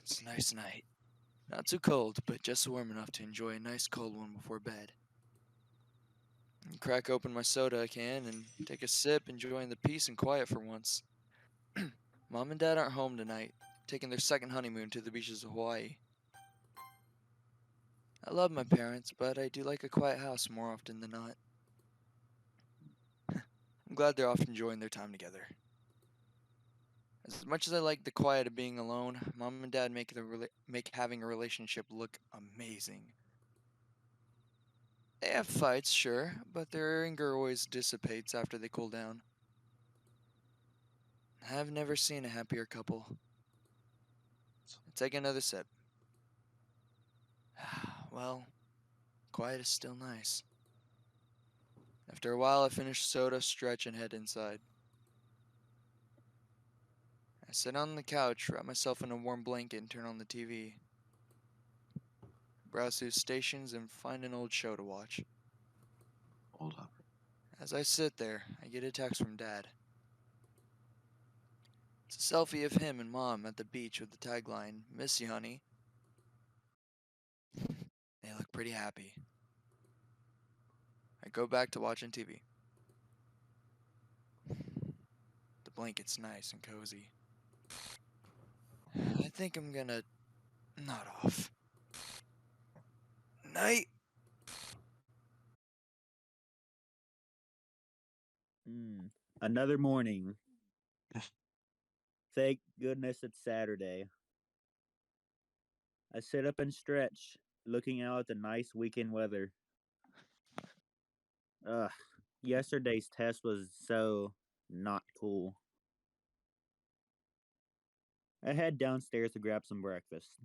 It's a nice night. Not too cold, but just warm enough to enjoy a nice cold one before bed. I crack open my soda can and take a sip, enjoying the peace and quiet for once. Mom and Dad aren't home tonight, taking their second honeymoon to the beaches of Hawaii. I love my parents, but I do like a quiet house more often than not. I'm glad they're off enjoying their time together. As much as I like the quiet of being alone, Mom and Dad make having a relationship look amazing. They have fights, sure, but their anger always dissipates after they cool down. I've never seen a happier couple. I take another sip. Well, quiet is still nice. After a while, I finish soda, stretch, and head inside. I sit on the couch, wrap myself in a warm blanket, and turn on the TV. Browse through stations and find an old show to watch. Hold up. As I sit there, I get a text from Dad. It's a selfie of him and Mom at the beach with the tagline, "Miss you, honey." They look pretty happy. I go back to watching TV. The blanket's nice and cozy. I think I'm gonna nod off. Night. Another morning. Thank goodness it's Saturday. I sit up and stretch, looking out at the nice weekend weather. Ugh, yesterday's test was so not cool. I head downstairs to grab some breakfast.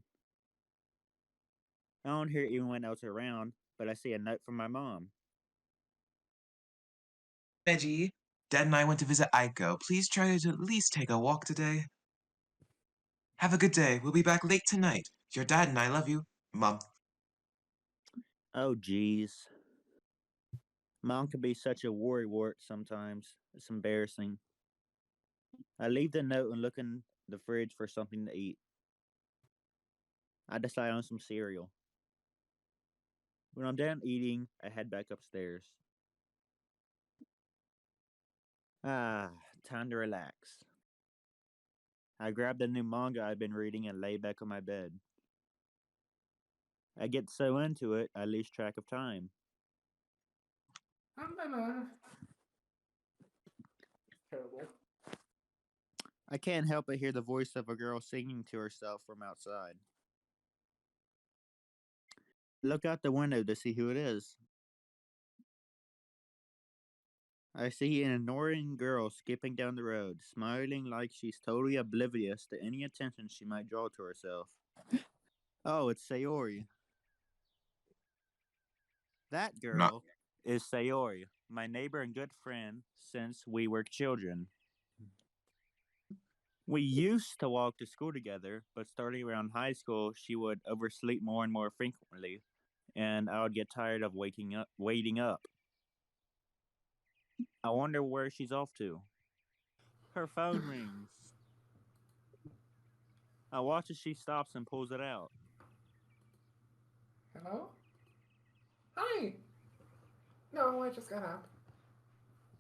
I don't hear anyone else around, but I see a note from my mom. Reggie, Dad and I went to visit Aiko. Please try to at least take a walk today. Have a good day. We'll be back late tonight. Your dad and I love you. Mom. Oh, geez. Mom can be such a worrywart sometimes. It's embarrassing. I leave the note and look in the fridge for something to eat. I decide on some cereal. When I'm done eating, I head back upstairs. Ah, time to relax. I grab the new manga I've been reading and lay back on my bed. I get so into it, I lose track of time. I'm gonna. Terrible. I can't help but hear the voice of a girl singing to herself from outside. Look out the window to see who it is. I see an annoying girl skipping down the road, smiling like she's totally oblivious to any attention she might draw to herself. Oh, it's Sayori. That Not. girl is Sayori, my neighbor and good friend since we were children. We used to walk to school together, but starting around high school, she would oversleep more and more frequently, and I would get tired of waiting up. I wonder where she's off to. Her phone rings. I watch as she stops and pulls it out. Hello? Hi! No, I just got up.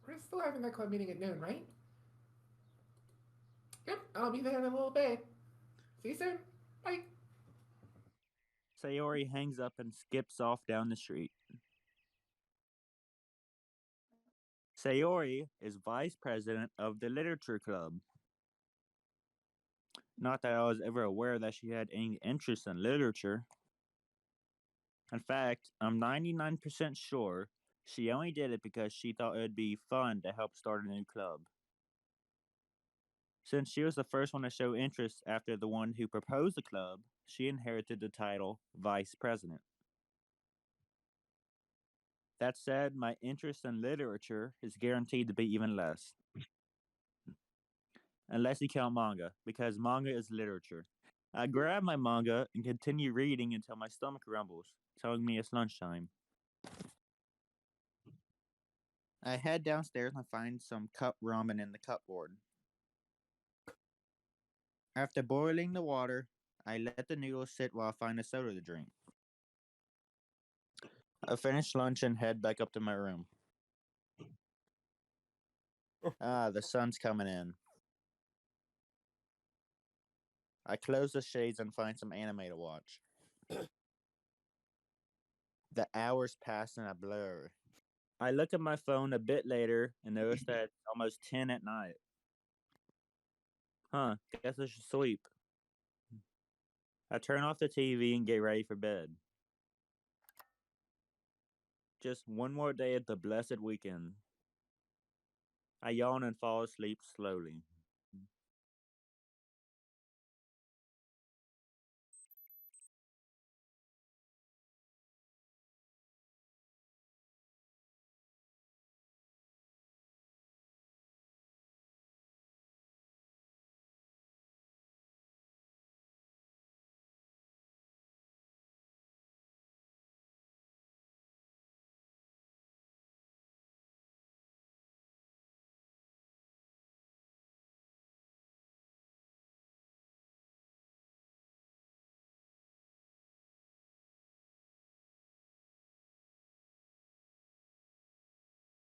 We're still having that club meeting at noon, right? Yep, I'll be there in a little bit. See you soon. Bye. Sayori hangs up and skips off down the street. Sayori is vice president of the literature club. Not that I was ever aware that she had any interest in literature. In fact, I'm 99% sure she only did it because she thought it would be fun to help start a new club. Since she was the first one to show interest after the one who proposed the club, she inherited the title vice president. That said, my interest in literature is guaranteed to be even less. Unless you count manga, because manga is literature. I grab my manga and continue reading until my stomach rumbles, telling me it's lunchtime. I head downstairs and find some cup ramen in the cupboard. After boiling the water, I let the noodles sit while I find a soda to drink. I finish lunch and head back up to my room. The sun's coming in. I close the shades and find some anime to watch. The hours pass in a blur. I look at my phone a bit later and notice that it's almost 10 at night. Guess I should sleep. I turn off the TV and get ready for bed. Just one more day of the blessed weekend. I yawn and fall asleep slowly.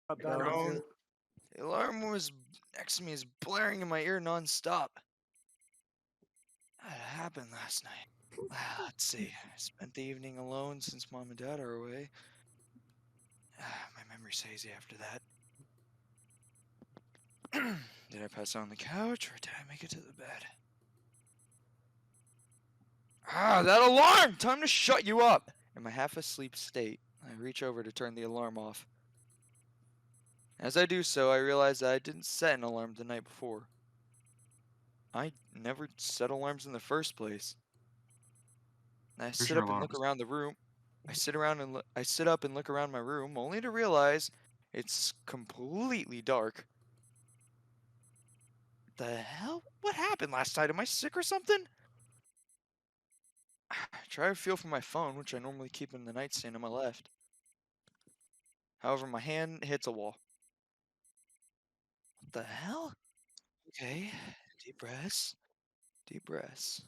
Up, Going. The alarm was next to me, is blaring in my ear nonstop. That happened last night. Let's see. I spent the evening alone since Mom and Dad are away. My memory's hazy after that. Did I pass out on the couch, or did I make it to the bed? That alarm! Time to shut you up! In my half-asleep state, I reach over to turn the alarm off. As I do so, I realize that I didn't set an alarm the night before. I never set alarms in the first place. I Where's sit your up and look alarms? around the room. I sit up and look around my room, only to realize it's completely dark. The hell? What happened last night? Am I sick or something? I try to feel for my phone, which I normally keep in the nightstand on my left. However, my hand hits a wall. What the hell? Okay, deep breaths. Deep breaths.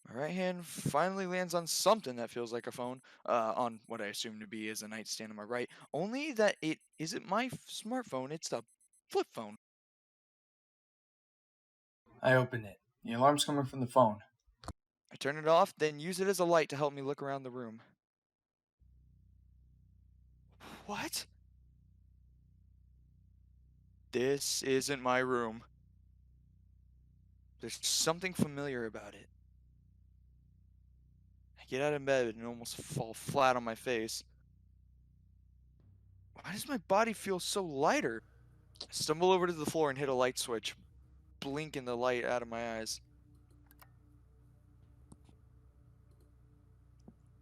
My right hand finally lands on something that feels like a phone, on what I assume to be is a nightstand on my right, only that it isn't my smartphone, it's a flip phone. I open it. The alarm's coming from the phone. I turn it off, then use it as a light to help me look around the room. What? This isn't my room. There's something familiar about it. I get out of bed and almost fall flat on my face. Why does my body feel so lighter? I stumble over to the floor and hit a light switch, blinking the light out of my eyes.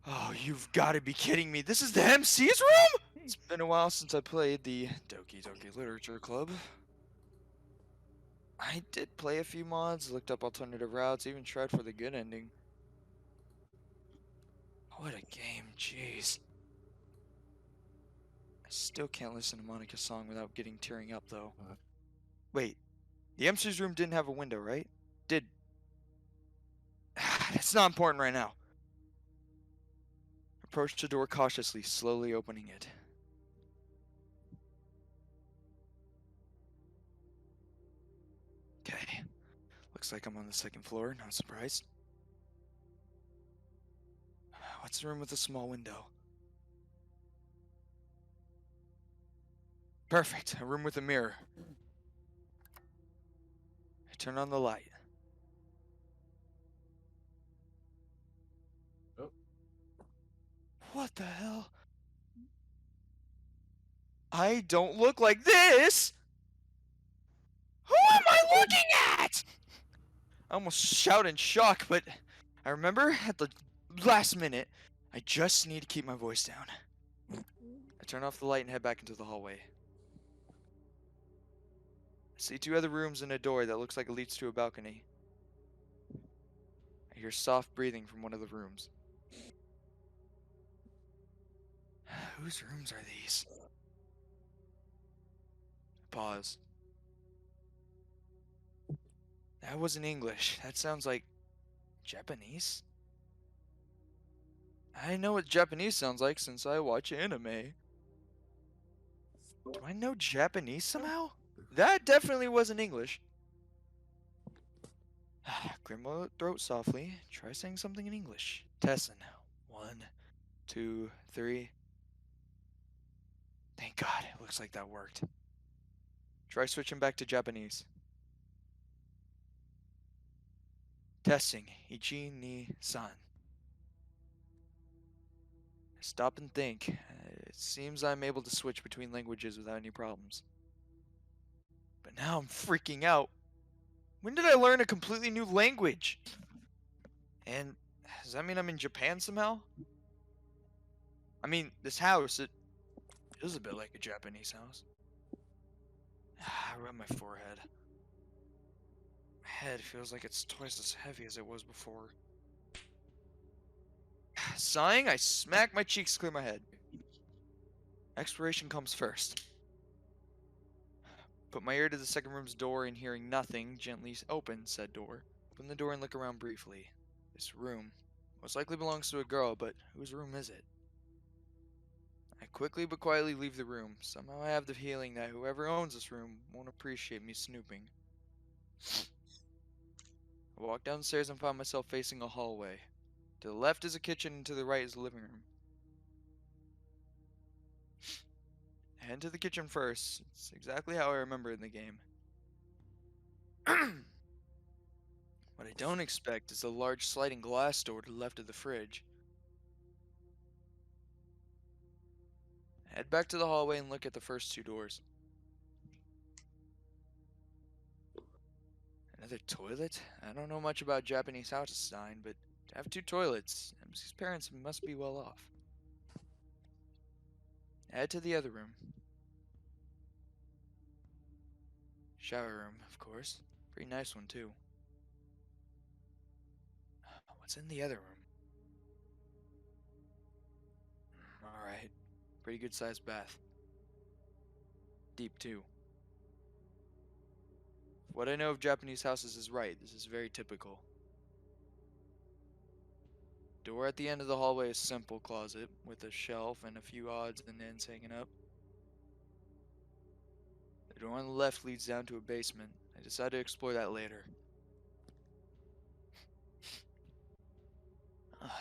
Oh, you've got to be kidding me. This is the MC's room? It's been a while since I played the Doki Doki Literature Club. I did play a few mods, looked up alternative routes, even tried for the good ending. What a game, jeez. I still can't listen to Monica's song without getting tearing up, though. Wait, the MC's room didn't have a window, right? Did... That's not important right now. Approach the door cautiously, slowly opening it. Okay. Looks like I'm on the second floor, not surprised. What's the room with a small window? Perfect, a room with a mirror. I turn on the light. Oh. What the hell? I don't look like this! Who am I looking at? I almost shout in shock, but I remember at the last minute, I just need to keep my voice down. I turn off the light and head back into the hallway. I see two other rooms and a door that looks like it leads to a balcony. I hear soft breathing from one of the rooms. Whose rooms are these? I pause. The That wasn't English. That sounds like Japanese. I know what Japanese sounds like since I watch anime. Do I know Japanese somehow? That definitely wasn't English. Grandma throat softly. Try saying something in English. Tessin. 1, 2, 3. Thank God. It looks like that worked. Try switching back to Japanese. Testing. Ichi ni san. Stop and think. It seems I'm able to switch between languages without any problems. But now I'm freaking out. When did I learn a completely new language? And does that mean I'm in Japan somehow? I mean, this house, it feels a bit like a Japanese house. I rub my forehead. My head feels like it's twice as heavy as it was before. Sighing, I smack my cheeks to clear my head. Exploration comes first. Put my ear to the second room's door and hearing nothing, gently open said door. Open the door and look around briefly. This room most likely belongs to a girl, but whose room is it? I quickly but quietly leave the room. Somehow I have the feeling that whoever owns this room won't appreciate me snooping. I walk downstairs and find myself facing a hallway. To the left is a kitchen and to the right is the living room. I head to the kitchen first. It's exactly how I remember it in the game. What I don't expect is a large sliding glass door to the left of the fridge. I head back to the hallway and look at the first two doors. Another toilet? I don't know much about Japanese house design, but to have two toilets, MC's parents must be well off. I head to the other room. Shower room, of course. Pretty nice one, too. What's in the other room? Alright. Pretty good sized bath. Deep, too. What I know of Japanese houses is right. This is very typical. Door at the end of the hallway is simple closet with a shelf and a few odds and ends hanging up. The door on the left leads down to a basement. I decide to explore that later.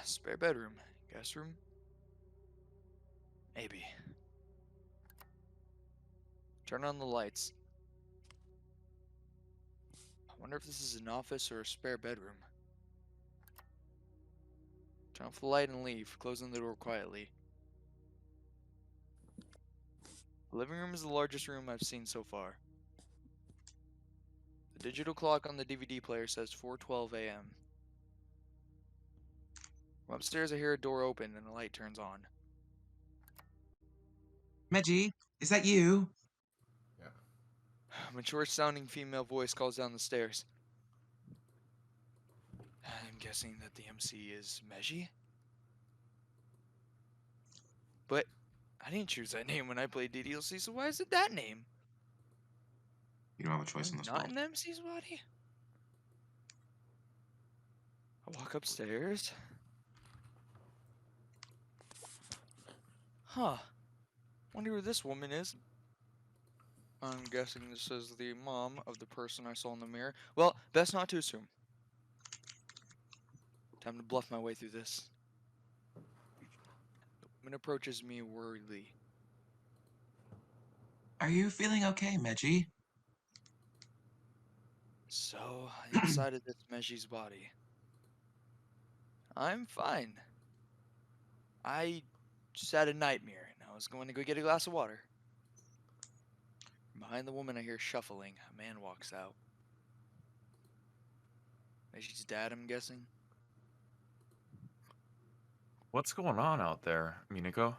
Spare bedroom. Guest room? Maybe. Turn on the lights. I wonder if this is an office or a spare bedroom. Turn off the light and leave, closing the door quietly. The living room is the largest room I've seen so far. The digital clock on the DVD player says 4:12 a.m. From upstairs I hear a door open and a light turns on. Meji, is that you? Yeah. A mature sounding female voice calls down the stairs. I'm guessing that the MC is Meji? But I didn't choose that name when I played DDLC, so why is it that name? You don't have a choice in I'm this not world. in the MC's body? I walk upstairs. Huh. Wonder who this woman is. I'm guessing this is the mom of the person I saw in the mirror. Well, best not to assume. Time to bluff my way through this. The woman approaches me worriedly. Are you feeling okay, Meji? So, inside of this Meji's body. I'm fine. I just had a nightmare and I was going to go get a glass of water. Behind the woman, I hear shuffling. A man walks out. Meji's dad, I'm guessing. What's going on out there, Minako?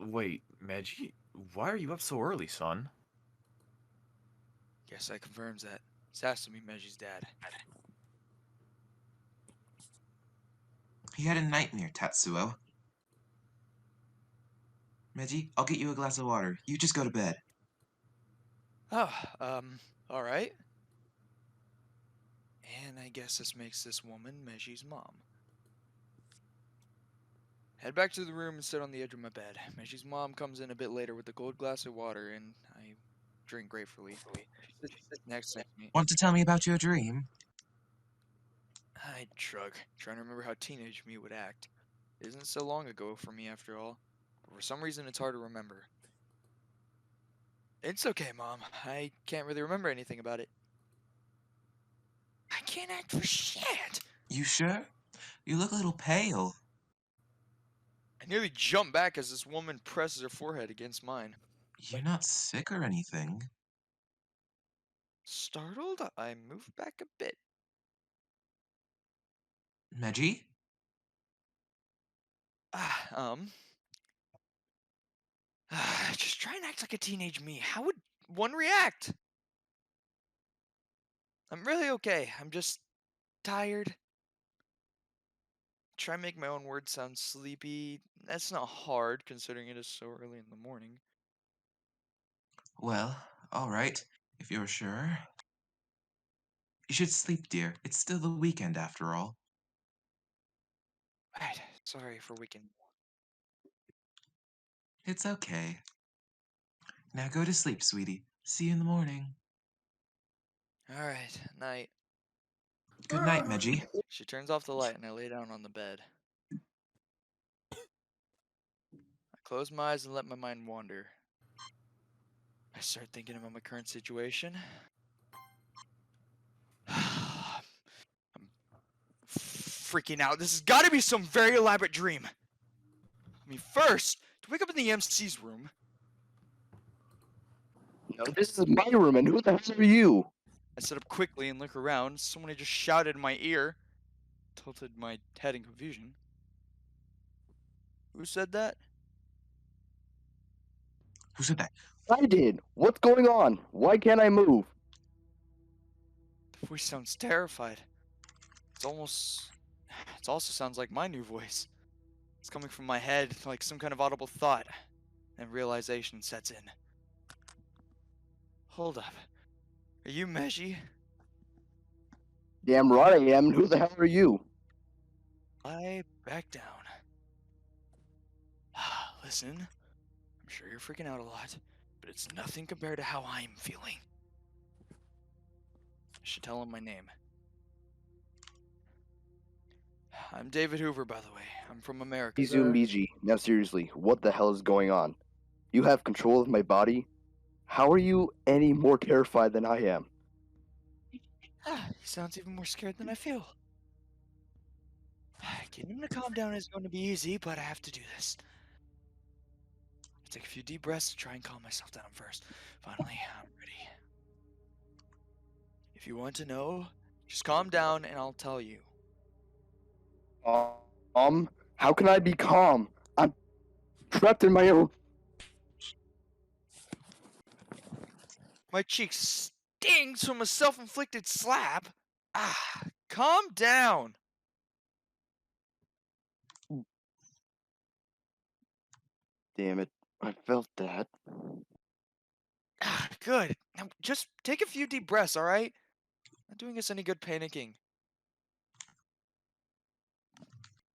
Wait, Meji, why are you up so early, son? Guess that confirms that. This has to be Meji's dad. He had a nightmare, Tatsuo. Meji, I'll get you a glass of water. You just go to bed. Oh, alright. And I guess this makes this woman Meji's mom. Head back to the room and sit on the edge of my bed. Meji's mom comes in a bit later with a gold glass of water, and I drink gratefully. She sits next to me. Want to tell me about your dream? I shrug, trying to remember how teenage me would act. It isn't so long ago for me, after all, but for some reason it's hard to remember. It's okay, Mom. I can't really remember anything about it. I can't act for shit! You sure? You look a little pale. I nearly jump back as this woman presses her forehead against mine. You're not sick or anything. Startled, I move back a bit. Meji? Just try and act like a teenage me. How would one react? I'm really okay. I'm just tired. Try and make my own words sound sleepy. That's not hard, considering it is so early in the morning. Well, alright, if you're sure. You should sleep, dear. It's still the weekend, after all. Right. Sorry for waking. It's okay. Now go to sleep, sweetie. See you in the morning. Alright, night. Good night, Meji. She turns off the light and I lay down on the bed. I close my eyes and let my mind wander. I start thinking about my current situation. I'm freaking out. This has got to be some very elaborate dream. I mean, first, to wake up in the MC's room. No, this is my room, and who the hell are you? I sit up quickly and look around. Someone had just shouted in my ear. Tilted my head in confusion. Who said that? Who said that? I did. What's going on? Why can't I move? The voice sounds terrified. It also sounds like my new voice. It's coming from my head like some kind of audible thought. And realization sets in. Hold up. Are you Meji? Damn right I am. Who the hell are you? I back down. Listen, I'm sure you're freaking out a lot, but it's nothing compared to how I'm feeling. I should tell him my name. I'm David Hoover, by the way. I'm from America. Miji. Now seriously, what the hell is going on? You have control of my body? How are you any more terrified than I am? He sounds even more scared than I feel. Getting him to calm down is going to be easy, but I have to do this. I take a few deep breaths to try and calm myself down first. Finally, I'm ready. If you want to know, just calm down and I'll tell you. How can I be calm? I'm trapped in my own. My cheek stings from a self-inflicted slap. Calm down. Damn it. I felt that. Good. Now just take a few deep breaths, alright? Not doing us any good panicking.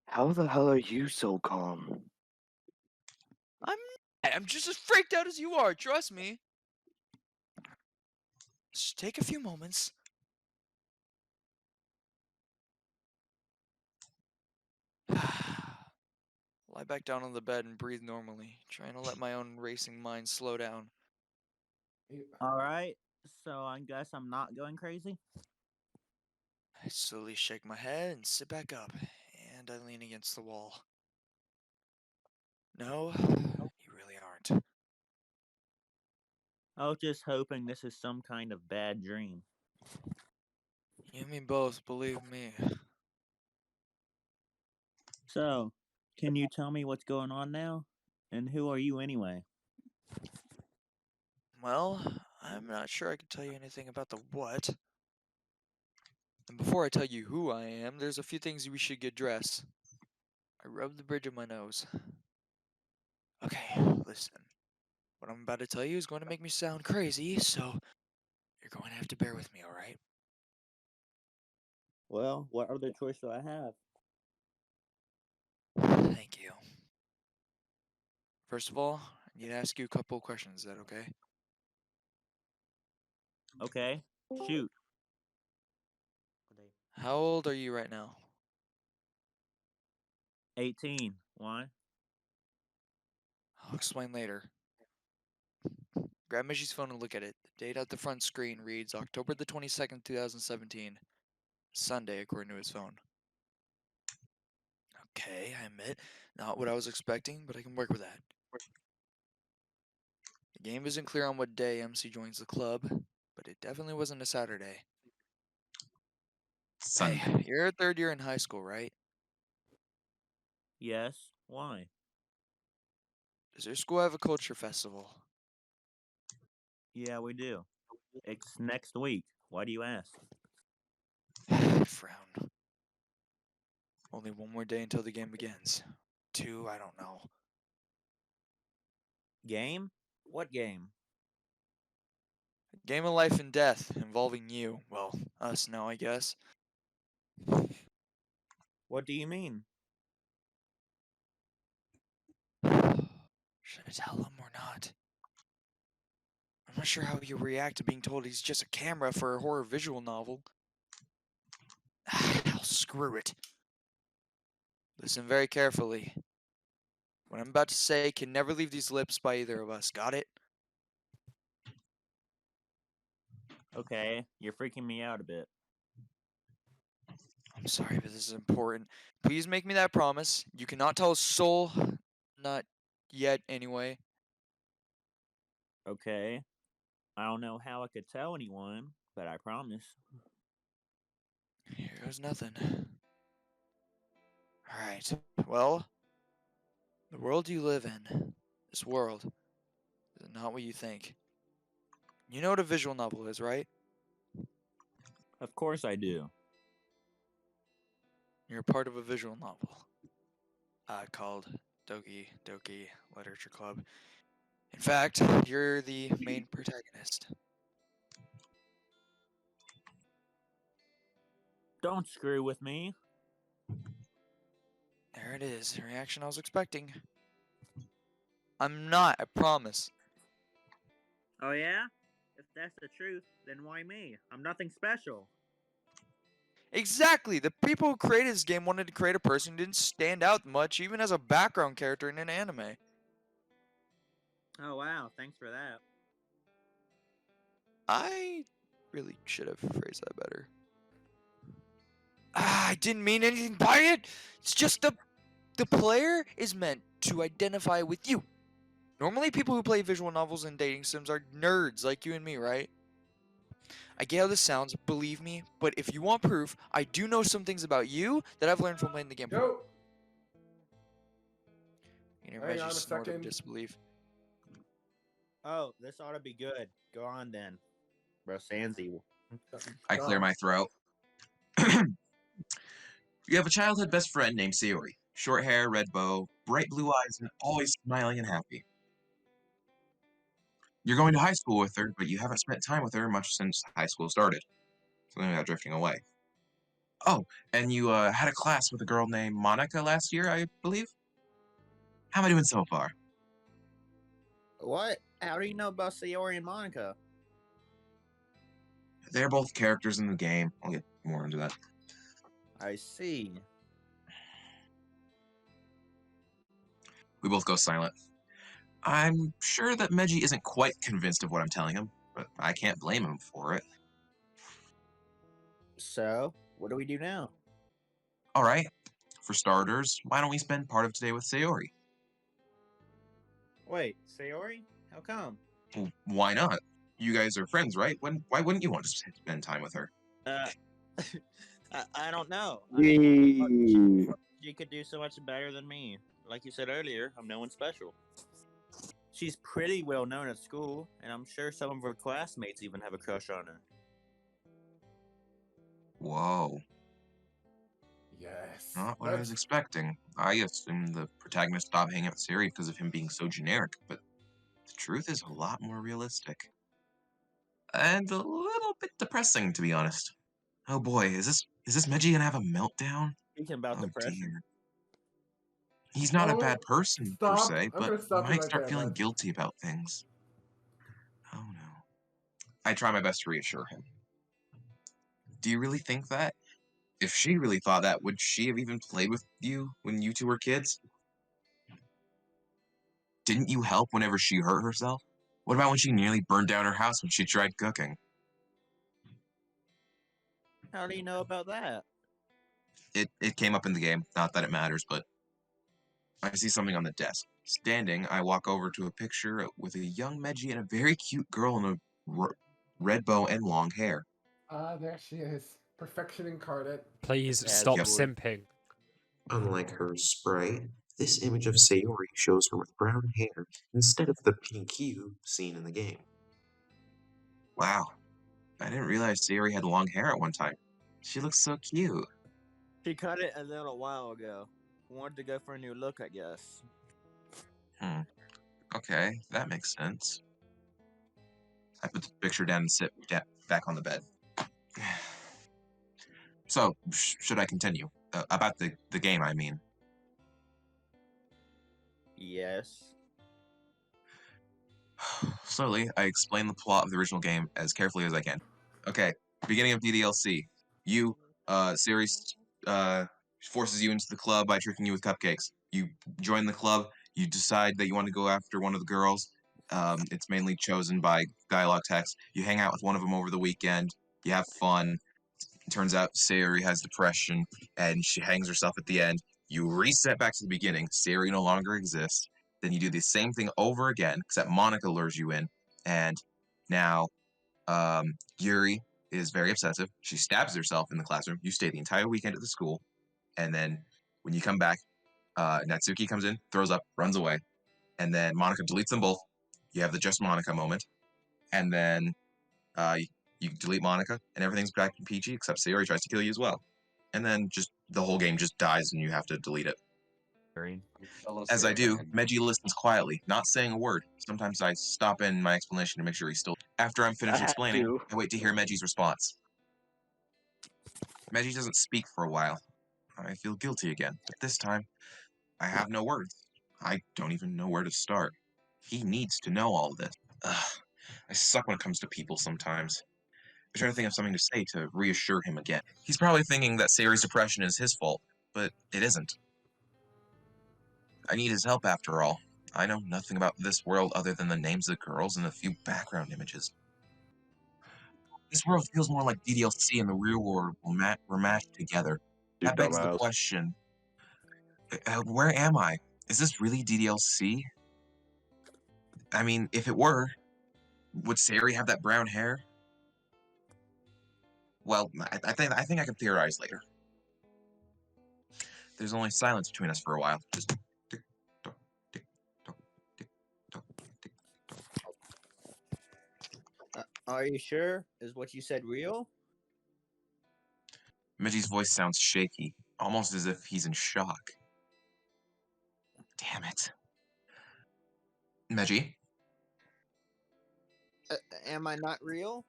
How the hell are you so calm? I'm just as freaked out as you are, trust me. Just take a few moments. Lie back down on the bed and breathe normally, trying to let my own racing mind slow down. All right, so I guess I'm not going crazy. I slowly shake my head and sit back up, and I lean against the wall. No, you really aren't. I was just hoping this is some kind of bad dream. You and me both, believe me. So, can you tell me what's going on now? And who are you anyway? Well, I'm not sure I can tell you anything about the what. And before I tell you who I am, there's a few things we should get dressed. I rub the bridge of my nose. Okay, listen. What I'm about to tell you is going to make me sound crazy, so you're going to have to bear with me, alright? Well, what other choice do I have? Thank you. First of all, I need to ask you a couple of questions. Is that okay? Okay, shoot. How old are you right now? 18. Why? I'll explain later. Grab Mishy's phone and look at it. The date at the front screen reads October the 22nd, 2017. Sunday, according to his phone. Okay, I admit, not what I was expecting, but I can work with that. The game isn't clear on what day MC joins the club, but it definitely wasn't a Saturday. Sunday. Hey, you're a third year in high school, right? Yes. Why? Does your school have a culture festival? Yeah, we do. It's next week. Why do you ask? I frown. Only one more day until the game begins. 2, I don't know. Game? What game? Game of life and death involving you. Well, us now, I guess. What do you mean? Should I tell him or not? I'm not sure how he'll react to being told he's just a camera for a horror visual novel. Screw it. Listen very carefully. What I'm about to say can never leave these lips by either of us, got it? Okay, you're freaking me out a bit. I'm sorry, but this is important. Please make me that promise. You cannot tell a soul. Not yet, anyway. Okay. I don't know how I could tell anyone, but I promise. Here goes nothing. Alright, well, the world you live in, this world, is not what you think. You know what a visual novel is, right? Of course I do. You're part of a visual novel called Doki Doki Literature Club. In fact, you're the main protagonist. Don't screw with me. There it is, the reaction I was expecting. I'm not, I promise. Oh, yeah? If that's the truth, then why me? I'm nothing special. Exactly! The people who created this game wanted to create a person who didn't stand out much, even as a background character in an anime. Oh, wow. Thanks for that. I really should have phrased that better. I didn't mean anything by it! It's just the player is meant to identify with you. Normally, people who play visual novels and dating sims are nerds like you and me, right? I get how this sounds, believe me, but if you want proof, I do know some things about you that I've learned from playing the game. Yo, You know, hang on a Reggie's snort of second. disbelief. Oh, this ought to be good. Go on then. Bro, Sansi. I clear my throat. You have a childhood best friend named Sayori. Short hair, red bow, bright blue eyes, and always smiling and happy. You're going to high school with her, but you haven't spent time with her much since high school started. Something about drifting away. Oh, and you had a class with a girl named Monica last year, I believe? How am I doing so far? What? How do you know about Sayori and Monica? They're both characters in the game. I'll get more into that. I see. We both go silent. I'm sure that Meji isn't quite convinced of what I'm telling him, but I can't blame him for it. So, what do we do now? All right, for starters, why don't we spend part of today with Sayori? Wait, Sayori? How come? Well, why not? You guys are friends, right? Why wouldn't you want to spend time with her? I don't know. Yee. She could do so much better than me. Like you said earlier, I'm no one special. She's pretty well known at school, and I'm sure some of her classmates even have a crush on her. Whoa, Yes. not what I was expecting. I assumed the protagonist stopped hanging out with Sayori because of him being so generic, but the truth is a lot more realistic. And a little bit depressing, to be honest. Oh boy, is this Meji gonna have a meltdown? Speaking about Oh depression. dear. He's not a bad person per Stop. se, I'm but gonna he stop you might right start there, feeling bud. guilty about things. Oh no. I try my best to reassure him. Do you really think that? If she really thought that, would she have even played with you when you two were kids? Didn't you help whenever she hurt herself? What about when she nearly burned down her house when she tried cooking? How do you know about that? It came up in the game, not that it matters, but I see something on the desk. Standing, I walk over to a picture with a young Meji and a very cute girl in a red bow and long hair. Ah, there she is. Perfection incarnate. Please As stop you would. simping. Unlike her sprite, this image of Sayori shows her with brown hair instead of the pink hue seen in the game. Wow, I didn't realize Sayori had long hair at one time. She looks so cute. She cut it a little while ago. Wanted to go for a new look, I guess. Okay, that makes sense. I put the picture down and sit back on the bed. So, should I continue? About the game, I mean. Yes. Slowly, I explain the plot of the original game as carefully as I can. Okay, beginning of DDLC. You, series, forces you into the club by tricking you with cupcakes. You join the club, you decide that you want to go after one of the girls. It's mainly chosen by dialogue text. You hang out with one of them over the weekend, you have fun. It turns out Sayori has depression, and she hangs herself at the end. You reset back to the beginning. Sayori no longer exists. Then you do the same thing over again, except Monica lures you in, and now Yuri is very obsessive. She stabs herself in the classroom. You stay the entire weekend at the school, and then when you come back, Natsuki comes in, throws up, runs away, and then Monica deletes them both. You have the just Monica moment, and then you delete Monica, and everything's back in peachy, except Sayori tries to kill you as well. And then just the whole game just dies, and you have to delete it. As I do, Meji listens quietly, not saying a word. Sometimes I stop in my explanation to make sure he's still. After I'm finished I had explaining, to. I wait to hear Meji's response. Meji doesn't speak for a while. I feel guilty again, but this time, I have no words. I don't even know where to start. He needs to know all of this. Ugh, I suck when it comes to people sometimes. I try to think of something to say to reassure him again. He's probably thinking that Sayori's depression is his fault, but it isn't. I need his help after all. I know nothing about this world other than the names of the girls and a few background images. This world feels more like DDLC and the real world were mashed together. You That begs the dumbass. question, where am I? Is this really DDLC? I mean, if it were, would Sayori have that brown hair? Well, I think I can theorize later. There's only silence between us for a while. Just tick tock, tick tock, tick tock, tick tock. Are you sure? Is what you said real? Miji's voice sounds shaky, almost as if he's in shock. Damn it. Meji? Am I not real?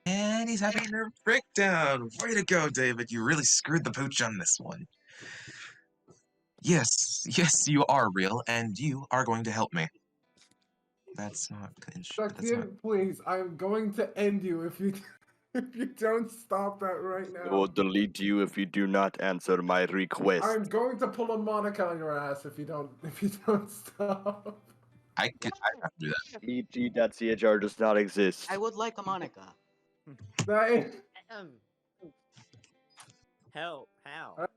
And he's having a nervous breakdown. Way to go, David. You really screwed the pooch on this one. Yes, you are real, and you are going to help me. That's not. Duckian, please, I'm going to end you if you if you don't stop that right I now. will delete you if you do not answer my request. I'm going to pull a Monica on your ass if you don't stop. I have to do that. ET.CHR does not exist. I would like a Monica. That is, Help! How?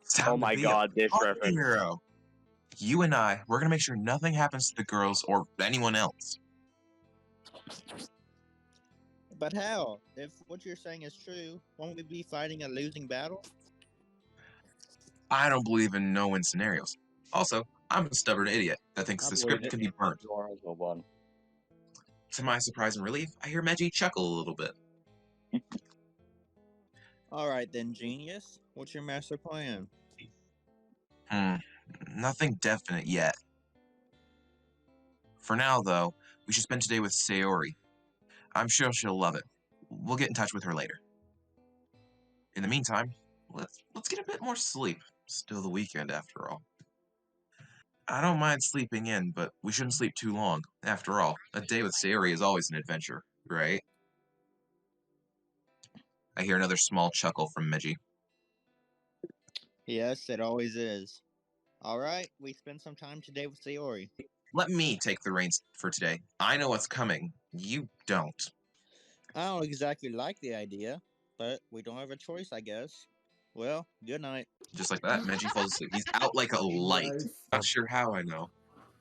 It's time Oh to my be a god, this fucking reference. hero. You and I, we're gonna make sure nothing happens to the girls or anyone else. But how? If what you're saying is true, won't we be fighting a losing battle? I don't believe in no-win scenarios. Also, I'm a stubborn idiot that thinks the script can be burnt. To my surprise and relief, I hear Meji chuckle a little bit. All right then, genius. What's your master plan? Nothing definite yet. For now, though, we should spend today with Sayori. I'm sure she'll love it. We'll get in touch with her later. In the meantime, let's get a bit more sleep. Still the weekend after all. I don't mind sleeping in, but we shouldn't sleep too long. After all, a day with Sayori is always an adventure, right? I hear another small chuckle from Meiji. Yes, it always is. All right, we spend some time today with Sayori. Let me take the reins for today. I know what's coming. You don't. I don't exactly like the idea, but we don't have a choice, I guess. Well, good night. Just like that, Meiji falls asleep. He's out like a light. Nice. Not sure how I know.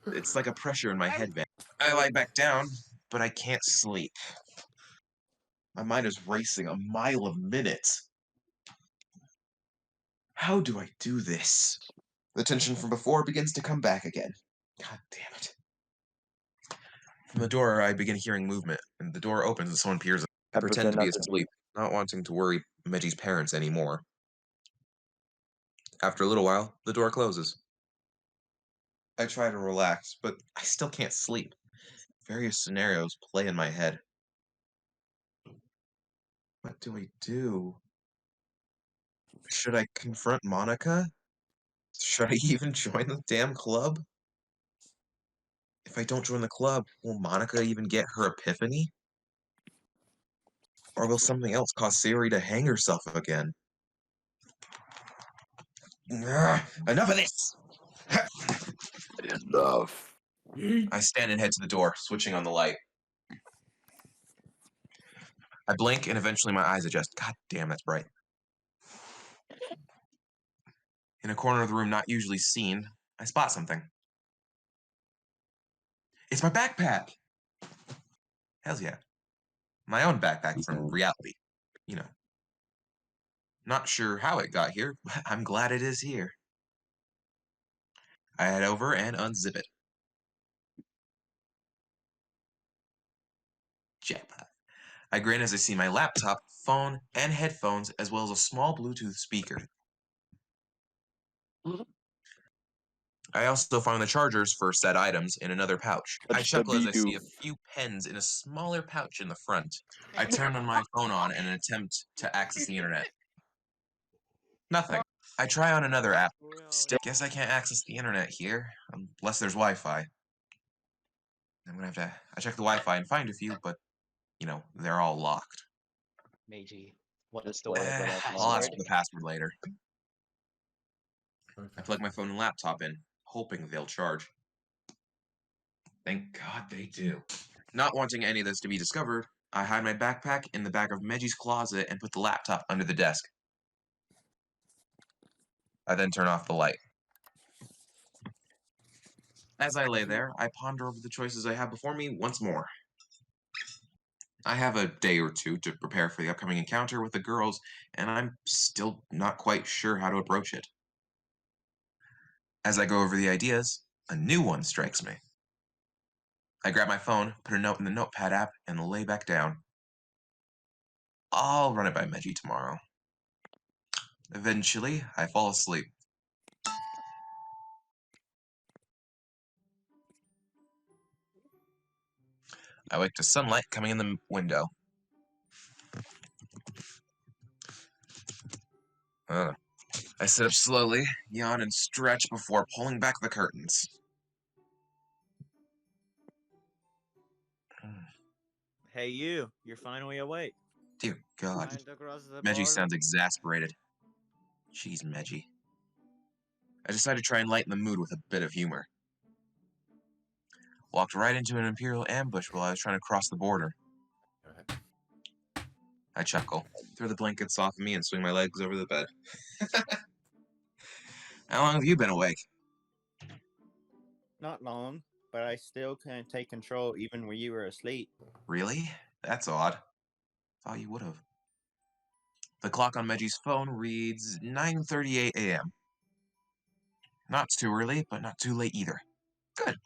It's like a pressure in my head vent. I lie back down, but I can't sleep. My mind is racing a mile a minute. How do I do this? The tension from before begins to come back again. God damn it. From the door, I begin hearing movement, and the door opens and someone peers. I pretend to be asleep, not wanting to worry Meji's parents anymore. After a little while, the door closes. I try to relax, but I still can't sleep. Various scenarios play in my head. What do I do? Should I confront Monica? Should I even join the damn club? If I don't join the club, will Monica even get her epiphany? Or will something else cause Sayori to hang herself again? Enough of this! Enough. I stand and head to the door, switching on the light. I blink and eventually my eyes adjust. God damn, that's bright. In a corner of the room not usually seen, I spot something. It's my backpack! Hells yeah. My own backpack from reality. You know. Not sure how it got here, but I'm glad it is here. I head over and unzip it. Jackpot. I grin as I see my laptop, phone, and headphones, as well as a small Bluetooth speaker. I also find the chargers for said items in another pouch. I chuckle as I see a few pens in a smaller pouch in the front. I turn on my phone in an attempt to access the internet. Nothing. I try on another app. Still, guess I can't access the internet here, unless there's Wi-Fi. I'm gonna have to. I check the Wi-Fi and find a few, but you know they're all locked. Meiji, what is the word for that I'll ask password? for the password later. I plug my phone and laptop in, hoping they'll charge. Thank God they do. Not wanting any of this to be discovered, I hide my backpack in the back of Meji's closet and put the laptop under the desk. I then turn off the light. As I lay there, I ponder over the choices I have before me once more. I have a day or two to prepare for the upcoming encounter with the girls, and I'm still not quite sure how to approach it. As I go over the ideas, a new one strikes me. I grab my phone, put a note in the notepad app, and lay back down. I'll run it by Meiji tomorrow. Eventually, I fall asleep. I wake to sunlight coming in the window. I sit up slowly, yawn, and stretch before pulling back the curtains. Hey, you're finally awake. Dear God. Right across the Meiji board. sounds exasperated. Jeez, Meiji. I decided to try and lighten the mood with a bit of humor. Walked right into an Imperial ambush while I was trying to cross the border. I chuckle, throw the blankets off of me, and swing my legs over the bed. How long have you been awake? Not long, but I still couldn't take control even when you were asleep. Really? That's odd. Thought you would have. The clock on Meji's phone reads 9:38 a.m. Not too early, but not too late either. Good.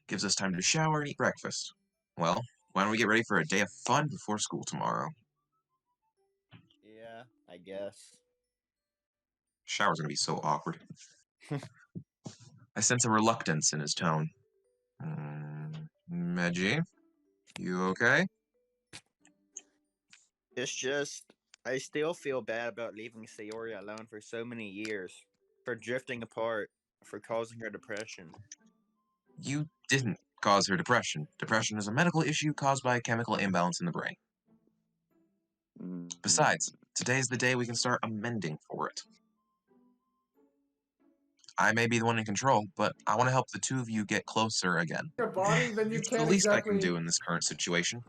Gives us time to shower and eat breakfast. Well, why don't we get ready for a day of fun before school tomorrow? Yeah, I guess. Shower's gonna be so awkward. I sense a reluctance in his tone. Meji, you okay? It's just I still feel bad about leaving Sayori alone for so many years, for drifting apart, for causing her depression. You didn't cause her depression. Depression is a medical issue caused by a chemical imbalance in the brain. Besides, today is the day we can start amending for it. I may be the one in control, but I want to help the two of you get closer again. Your body, then you It's the can't least I can exactly. do in this current situation.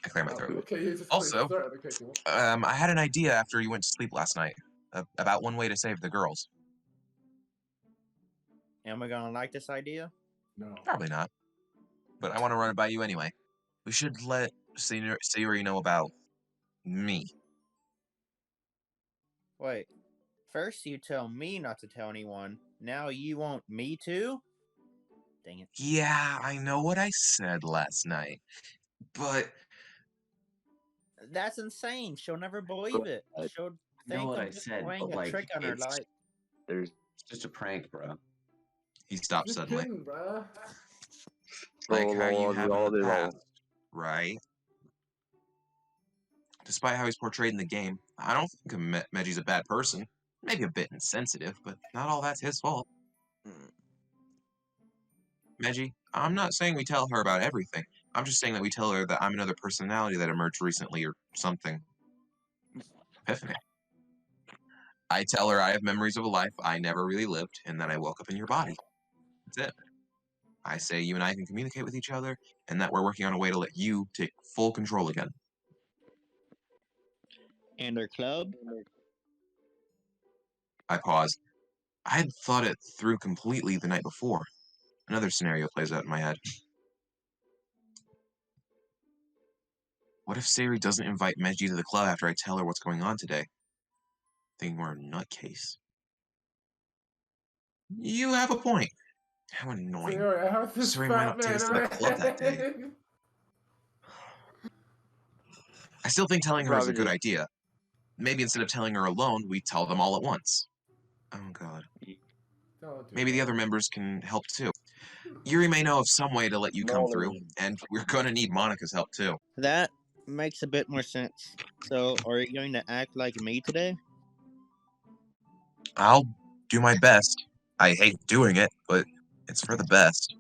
I clear my throat. Okay, you just Also, okay, cool. I had an idea after you went to sleep last night about one way to save the girls. Am I gonna like this idea? No. Probably not, but I want to run it by you anyway. We should let Sayori know about me. Wait, first you tell me not to tell anyone, now you want me to? Dang it. Yeah, I know what I said last night, but That's insane. She'll never believe it. She'll think what I'm I just said, playing but a like trick on her. it's There's just a prank, bro. he stopped Just suddenly. kidding, bruh. Like how you have in the all. past, right? Despite how he's portrayed in the game, I don't think Meji's a bad person. Maybe a bit insensitive, but not all that's his fault. Meji, I'm not saying we tell her about everything. I'm just saying that we tell her that I'm another personality that emerged recently or something. Epiphany. I tell her I have memories of a life I never really lived and that I woke up in your body. That's it. I say you and I can communicate with each other and that we're working on a way to let you take full control again. And her club? I pause. I had thought it through completely the night before. Another scenario plays out in my head. What if Sayori doesn't invite Meji to the club after I tell her what's going on today? Thinking we're a nutcase. You have a point. How annoying. Sayori, I have this Sayori might fat not take us man to that club that day. I still think telling her is a good idea. Maybe instead of telling her alone, we tell them all at once. Oh god. Maybe the other members can help too. Yuri may know of some way to let you come through, and we're gonna need Monica's help too. That makes a bit more sense. So, are you going to act like me today? I'll do my best. I hate doing it, but it's for the best.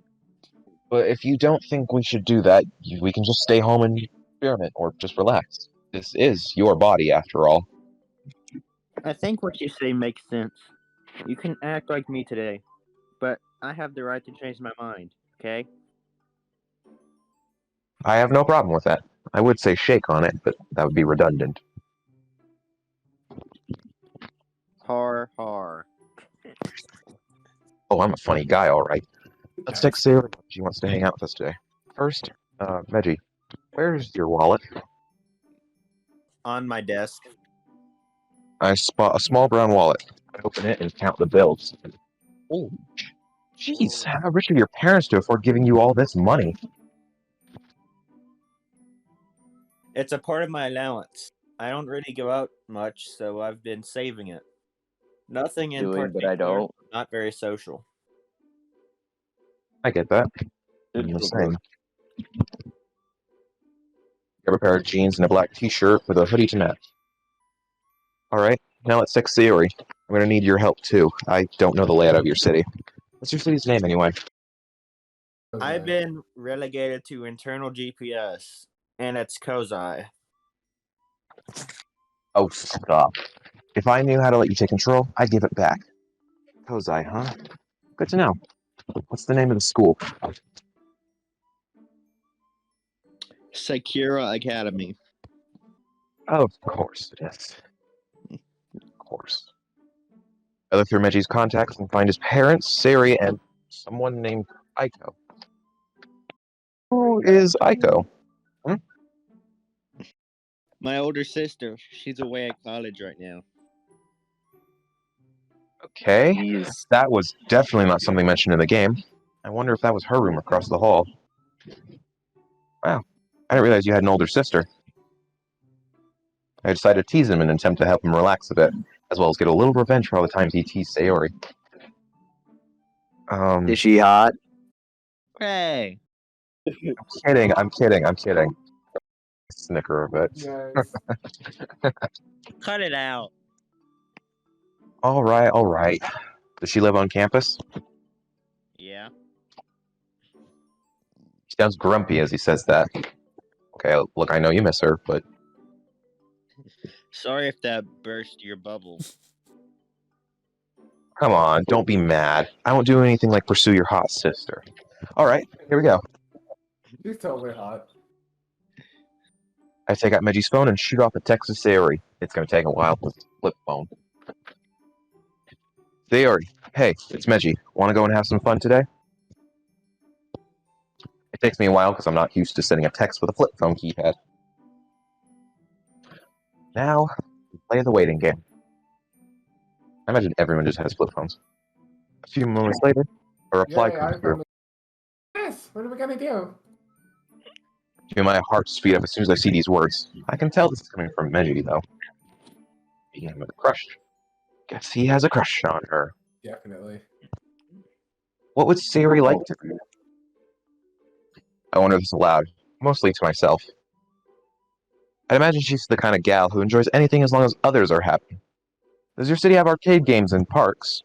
But if you don't think we should do that, we can just stay home and experiment, or just relax. This is your body, after all. I think what you say makes sense. You can act like me today, but I have the right to change my mind, okay? I have no problem with that. I would say shake on it, but that would be redundant. Har har. Oh, I'm a funny guy, all right. Let's text Sarah. She wants to hang out with us today. First, Meji, where's your wallet? On my desk. I spot a small brown wallet. I open it and count the bills. Oh, jeez, how rich are your parents to afford giving you all this money? It's a part of my allowance. I don't really go out much, so I've been saving it. Nothing in particular. But I don't. Not very social. I get that. I'm the same. Grab a pair of jeans and a black t-shirt with a hoodie to match. Alright, now let's text Sayori. I'm gonna need your help too. I don't know the layout of your city. What's your city's name anyway? I've been relegated to internal GPS, and it's Kozai. Oh, stop. If I knew how to let you take control, I'd give it back. Kozai, huh? Good to know. What's the name of the school? Sakura Academy. Of course it is. Of course. I look through Meji's contacts and find his parents, Sayori, and someone named Aiko. Who is Aiko? My older sister. She's away at college right now. Okay. That was definitely not something mentioned in the game. I wonder if that was her room across the hall. Wow. I didn't realize you had an older sister. I decided to tease him in an attempt to help him relax a bit, as well as get a little revenge for all the times he teased Sayori. Is she hot? Hey. I'm kidding. Snicker a bit. Nice. Cut it out. All right. Does she live on campus? Yeah. He sounds grumpy as he says that. Okay, look, I know you miss her, but Sorry if that burst your bubble. come on, don't be mad. I won't do anything like pursue your hot sister. All right, here we go. She's totally hot. I take out Meji's phone and shoot off a text to Sayori. It's going to take a while with flip phone. Sayori, hey, it's Meji. Want to go and have some fun today? It takes me a while because I'm not used to sending a text with a flip phone keypad. Now, play the waiting game. I imagine everyone just has flip phones. A few moments later, a reply Yay, comes I through. found it. Yes, what are we gonna do? Feel my heart speed up as soon as I see these words. I can tell this is coming from Meji, though. He has a crush. Guess he has a crush on her. Definitely. What would Sayori like to do? I wonder this aloud, mostly to myself. I'd imagine she's the kind of gal who enjoys anything as long as others are happy. Does your city have arcade games and parks?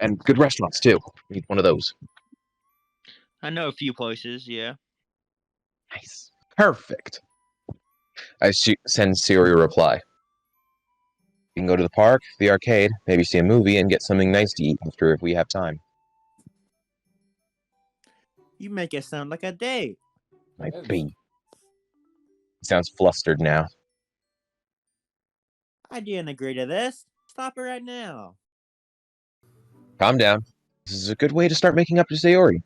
And good restaurants, too. Need one of those. I know a few places, yeah. Nice. Perfect. I send Sayori a reply. We can go to the park, the arcade, maybe see a movie, and get something nice to eat after if we have time. You make it sound like a date. Might Yes. be. He sounds flustered now. I didn't agree to this. Stop it right now. Calm down. This is a good way to start making up to Sayori.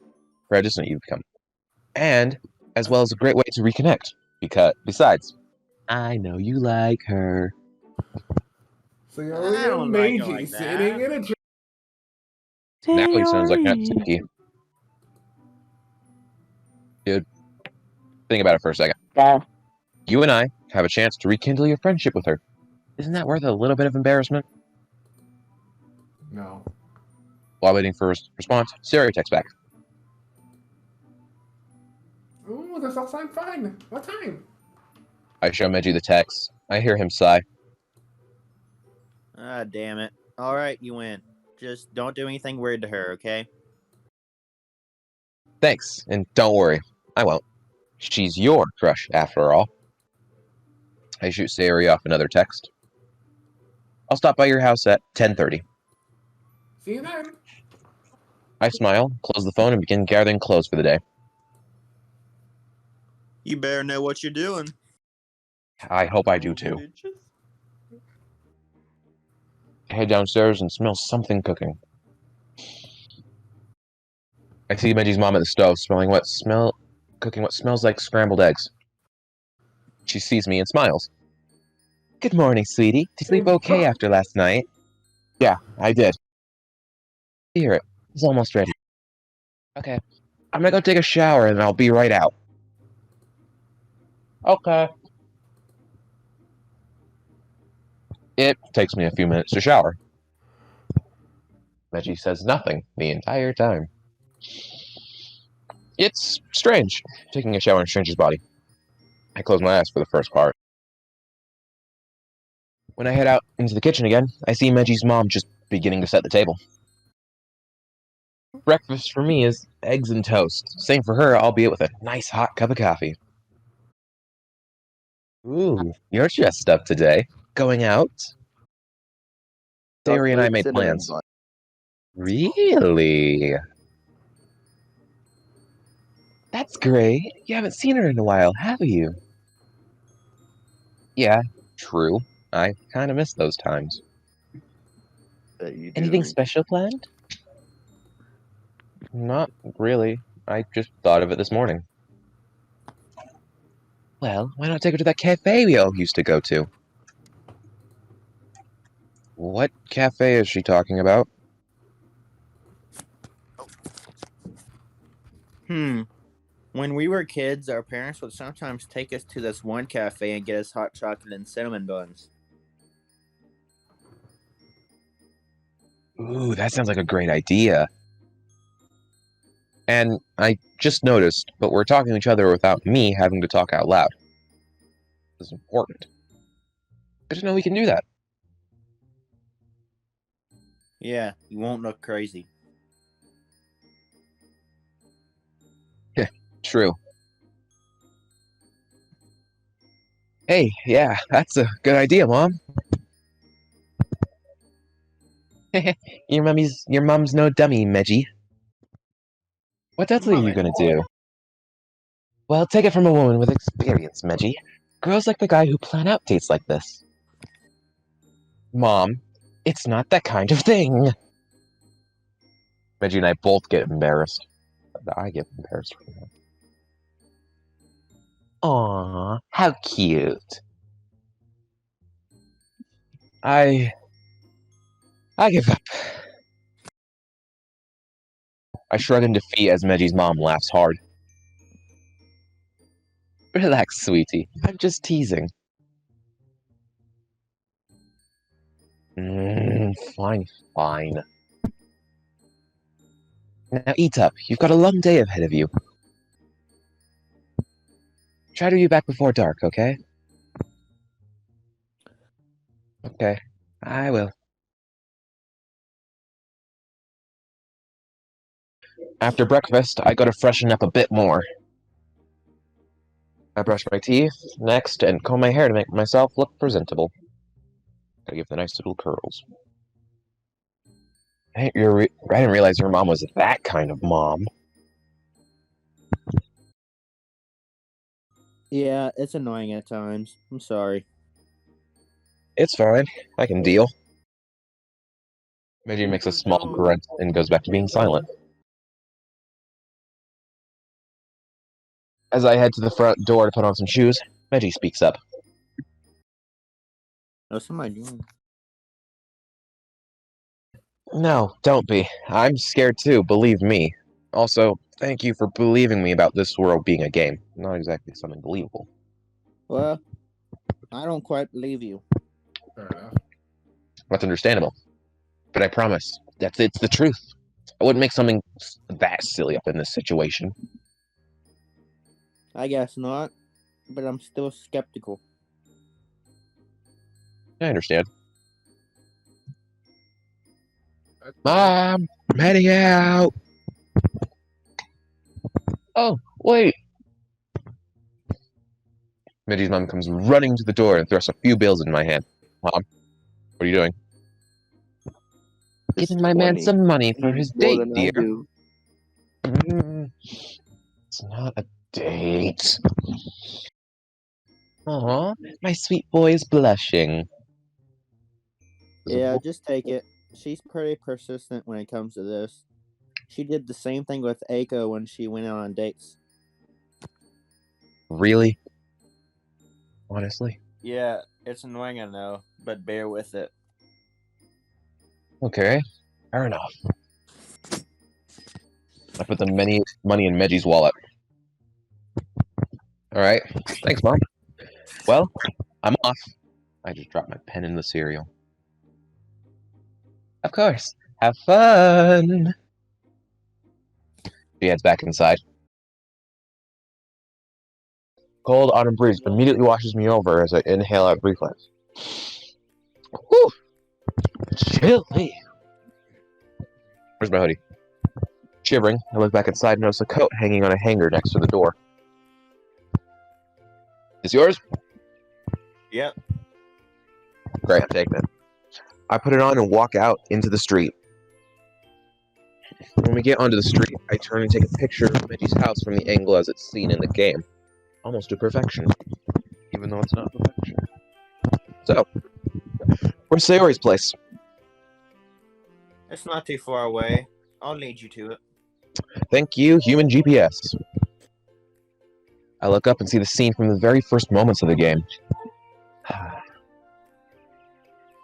Reticent you've become. And, as well as a great way to reconnect. Besides, I know you like her. Sayori I don't and like it Meiji like sitting that. in a chair. Now he sounds like Natsuki. Dude, think about it for a second. You and I have a chance to rekindle your friendship with her. Isn't that worth a little bit of embarrassment? No. While waiting for a response, Sayori texts back. Ooh, this all sounds fun. What time? I show Meiji the text. I hear him sigh. Ah, damn it. All right, you win. Just don't do anything weird to her, okay? Thanks, and don't worry, I won't. She's your crush, after all. I shoot Sayori off another text. I'll stop by your house at 10:30. See you then. I smile, close the phone, and begin gathering clothes for the day. You better know what you're doing. I hope I do too. I head downstairs and smell something cooking. I see Meji's mom at the stove, cooking what smells like scrambled eggs. She sees me and smiles. Good morning, sweetie. Did you sleep okay after last night? Yeah, I did. Here, it's almost ready. Okay. I'm gonna go take a shower and I'll be right out. Okay. It takes me a few minutes to shower. Meji says nothing the entire time. It's strange, taking a shower in a stranger's body. I close my eyes for the first part. When I head out into the kitchen again, I see Meji's mom just beginning to set the table. Breakfast for me is eggs and toast. Same for her, albeit with a nice hot cup of coffee. Ooh, you're dressed up today. Going out? Sayori and I Chocolate made cinnamon plans. bun. Really? That's great. You haven't seen her in a while, have you? Yeah, true. I kind of miss those times. That you do. Anything special planned? Not really. I just thought of it this morning. Well, why not take her to that cafe we all used to go to? What cafe is she talking about? When we were kids, our parents would sometimes take us to this one cafe and get us hot chocolate and cinnamon buns. Ooh, that sounds like a great idea. And I just noticed, but we're talking to each other without me having to talk out loud. This is important. I didn't know we can do that. Yeah, you won't look crazy. Yeah, true. Hey, yeah, that's a good idea, Mom. Your mom's no dummy, Meggie. What else are you gonna do? Well, take it from a woman with experience, Meggie. Girls like the guy who plan out dates like this. Mom, it's not that kind of thing. Meggie and I both get embarrassed. I get embarrassed for that. Aw, how cute. I give up. I shrug in defeat as Meggie's mom laughs hard. Relax, sweetie. I'm just teasing. Fine, fine. Now eat up. You've got a long day ahead of you. Try to be back before dark, okay? Okay, I will. After breakfast, I gotta freshen up a bit more. I brush my teeth next and comb my hair to make myself look presentable. Gotta give the nice little curls. I didn't realize your mom was that kind of mom. Yeah, it's annoying at times. I'm sorry. It's fine. I can deal. Meiji makes a small grunt and goes back to being silent. As I head to the front door to put on some shoes, Meiji speaks up. What's somebody doing? No, don't be. I'm scared too, believe me. Also, thank you for believing me about this world being a game. Not exactly something believable. Well, I don't quite believe you. Fair enough. That's understandable. But I promise, it's the truth. I wouldn't make something that silly up in this situation. I guess not, but I'm still skeptical. I understand. That's Mom, I'm heading out. Oh, wait. Midgie's mom comes running to the door and thrusts a few bills in my hand. Mom, what are you doing? This Giving my man 20 some money for his more date, than I dear. do. It's not a date. Aw, my sweet boy is blushing. Yeah, just take it. She's pretty persistent when it comes to this. She did the same thing with Aiko when she went out on dates. Really? Honestly? Yeah, it's annoying, I know, but bear with it. Okay, fair enough. I put the money in Meggie's wallet. Alright, thanks, Mom. Well, I'm off. I just dropped my pen in the cereal. Of course. Have fun! She heads back inside. Cold autumn breeze immediately washes me over as I inhale out reflex. Whew! Chilly! Where's my hoodie? Shivering, I look back inside and notice a coat hanging on a hanger next to the door. Is yours? Yep. Great, I'm taking it. I put it on and walk out into the street. When we get onto the street, I turn and take a picture of Mickey's house from the angle as it's seen in the game. Almost to perfection. Even though it's not perfection. So, where's Sayori's place? It's not too far away. I'll lead you to it. Thank you, human GPS. I look up and see the scene from the very first moments of the game.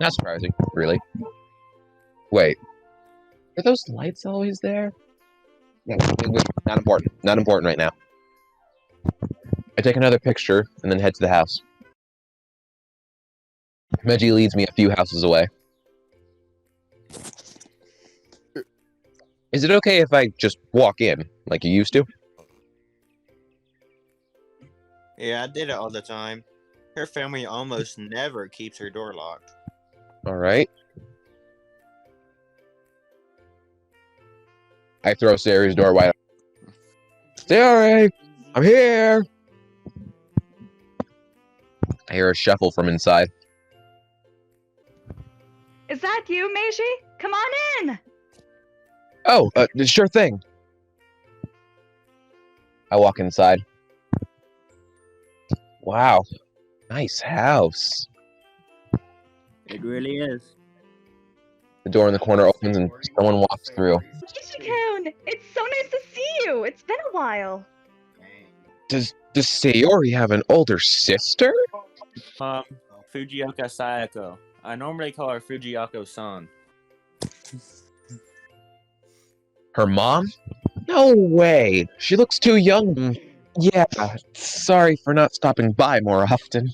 Not surprising, really. Wait, are those lights always there? Wait, not important. Not important right now. I take another picture and then head to the house. Meiji leads me a few houses away. Is it okay if I just walk in, like you used to? Yeah, I did it all the time. Her family almost never keeps her door locked. Alright. I throw Sayori's door wide open. Sayori! I'm here! I hear a shuffle from inside. Is that you, Meiji? Come on in! Oh, sure thing. I walk inside. Wow. Nice house. It really is. The door in the corner opens and someone walks through. Meiji-kun! It's so nice to see you! It's been a while. Does Sayori have an older sister? Fujioka Sayako. I normally call her Fujioka-san. Her mom? No way. She looks too young. Yeah, sorry for not stopping by more often.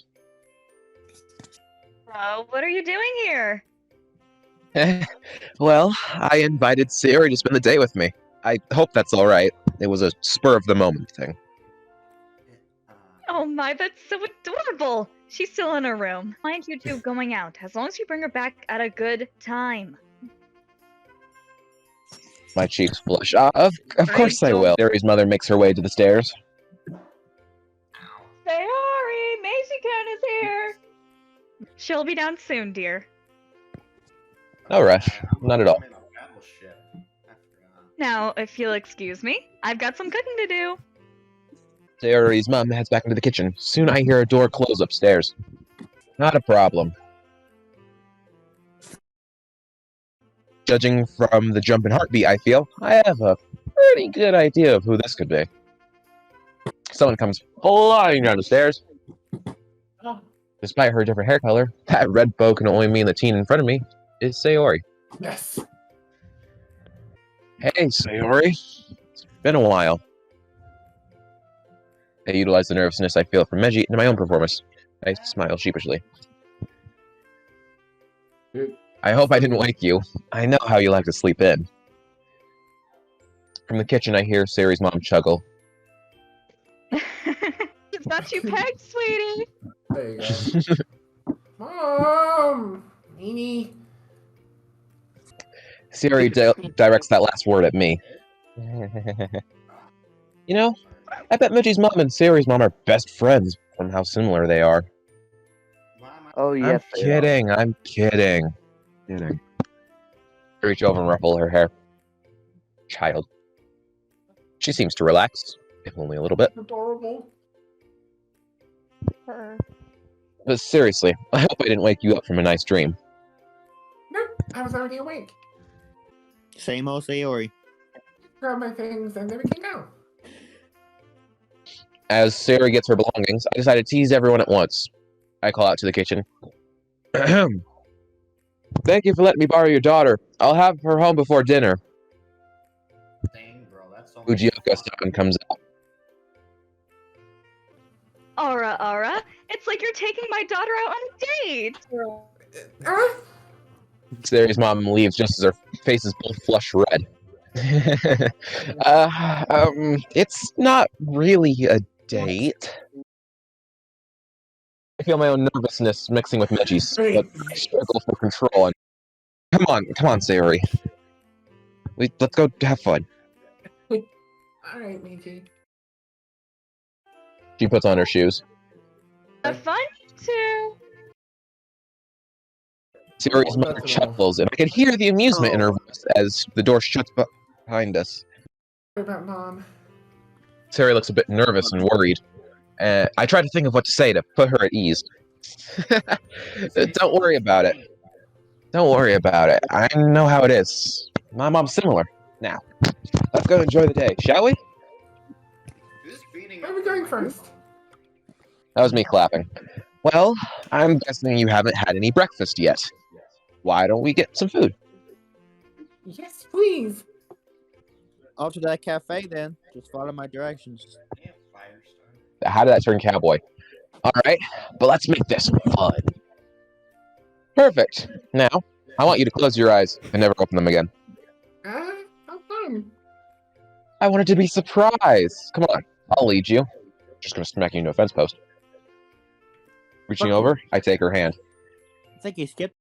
What are you doing here? Well, I invited Sayori to spend the day with me. I hope that's alright. It was a spur-of-the-moment thing. Oh my, that's so adorable! She's still in her room. Mind you two going out, as long as you bring her back at a good time. My cheeks blush. Of course I will. Sayori's mother makes her way to the stairs. Sayori! Meiji-kun is here! She'll be down soon, dear. No rush. Not at all. Now, if you'll excuse me, I've got some cooking to do. Sayori's mom heads back into the kitchen. Soon I hear a door close upstairs. Not a problem. Judging from the jump in heartbeat I feel, I have a pretty good idea of who this could be. Someone comes flying down the stairs. Despite her different hair color, that red bow can only mean the teen in front of me is Sayori. Yes. Hey, Sayori. It's been a while. I utilize the nervousness I feel from Meiji into my own performance. I smile sheepishly. I hope I didn't wake you. I know how you like to sleep in. From the kitchen, I hear Sayori's mom chuckle. It's got you pegged, sweetie! There you go. Mom! Mimi! Sayori directs that last word at me. You know, I bet Meiji's mom and Sayori's mom are best friends from how similar they are. Oh, yes. I'm kidding. I'm kidding. I reach over and ruffle her hair. Child. She seems to relax, if only a little bit. Adorable. But seriously, I hope I didn't wake you up from a nice dream. Nope, I was already awake. Same old Sayori. Grab my things and then we can go. As Sayori gets her belongings, I decide to tease everyone at once. I call out to the kitchen. Thank you for letting me borrow your daughter. I'll have her home before dinner. Dang, bro, that's so Fujioka-san comes out. Aura, it's like you're taking my daughter out on a date! Sayori's mom leaves just as her face is both flush red. It's not really a date. I feel my own nervousness mixing with Meiji's, but I struggle for control. And come on, Sayori. Let's go have fun. Alright, Meiji. She puts on her shoes. Have fun, too! Sayori's mother chuckles, and I can hear the amusement in her voice as the door shuts behind us. What about Mom? Sayori looks a bit nervous and worried. I try to think of what to say to put her at ease. Don't worry about it. Don't worry about it. I know how it is. My mom's similar. Now, let's go enjoy the day, shall we? Where are we going first? That was me clapping. Well, I'm guessing you haven't had any breakfast yet. Why don't we get some food? Yes, please. Off to that cafe then. Just follow my directions. How did that turn cowboy? Alright, but let's make this fun. Perfect. Now, I want you to close your eyes and never open them again. How fun? I wanted to be surprised. Come on, I'll lead you. Just gonna smack you into a fence post. Reaching over, I take her hand. I think he skipped.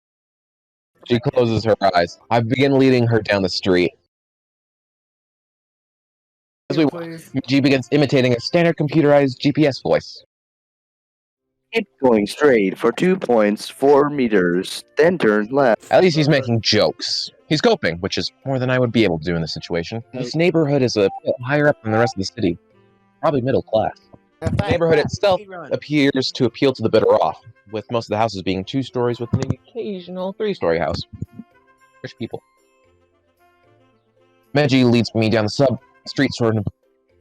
She closes her eyes. I begin leading her down the street. As we walk, G begins imitating a standard computerized GPS voice. Keep going straight for 2 points, 4 meters, then turn left. At least he's making jokes. He's coping, which is more than I would be able to do in this situation. This neighborhood is a bit higher up than the rest of the city. Probably middle class. The neighborhood itself appears to appeal to the better off, with most of the houses being 2 stories with an occasional 3-story house. Rich people. Meji leads me down the street toward an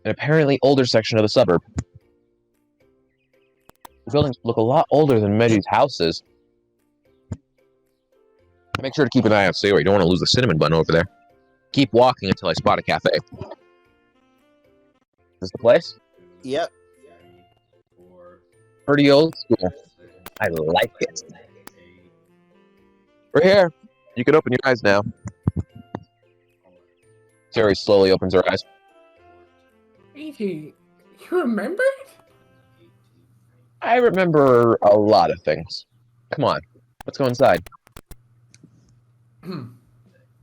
apparently older section of the suburb. The buildings look a lot older than Meji's houses. Make sure to keep an eye on Sayori. You don't want to lose the cinnamon bun over there. Keep walking until I spot a cafe. Is this the place? Yep. Pretty old school. I like it. We're here. You can open your eyes now. Sayori slowly opens her eyes. Meiji, you remembered? I remember a lot of things. Come on, let's go inside.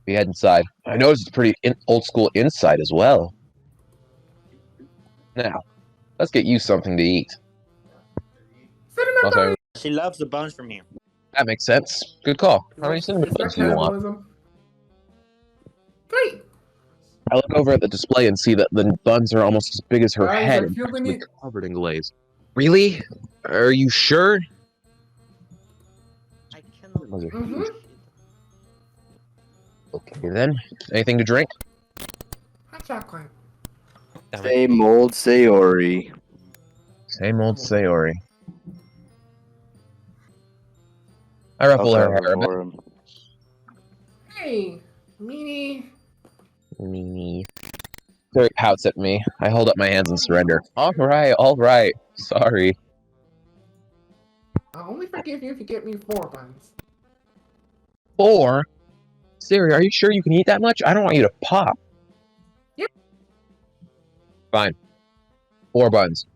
We head inside. I noticed it's pretty old school inside as well. Now, let's get you something to eat. Cinnamon She loves the buns from you. That makes sense. Good call. How many cinnamon buns do you want? cannibalism? Great. I look over at the display and see that the buns are almost as big as her Guys, head I and feel the actually need- covered in glaze. Really? Are you sure? Those are huge. Okay then. Anything to drink? Hot chocolate. Same old Sayori. Same old Sayori. I ruffle her hair a bit. Hey, meanie. Me. Sayori pouts at me. I hold up my hands and surrender. Alright. Sorry. I'll only forgive you if you get me 4 buns. 4? Sayori, are you sure you can eat that much? I don't want you to pop. Yep. Fine. 4 buns.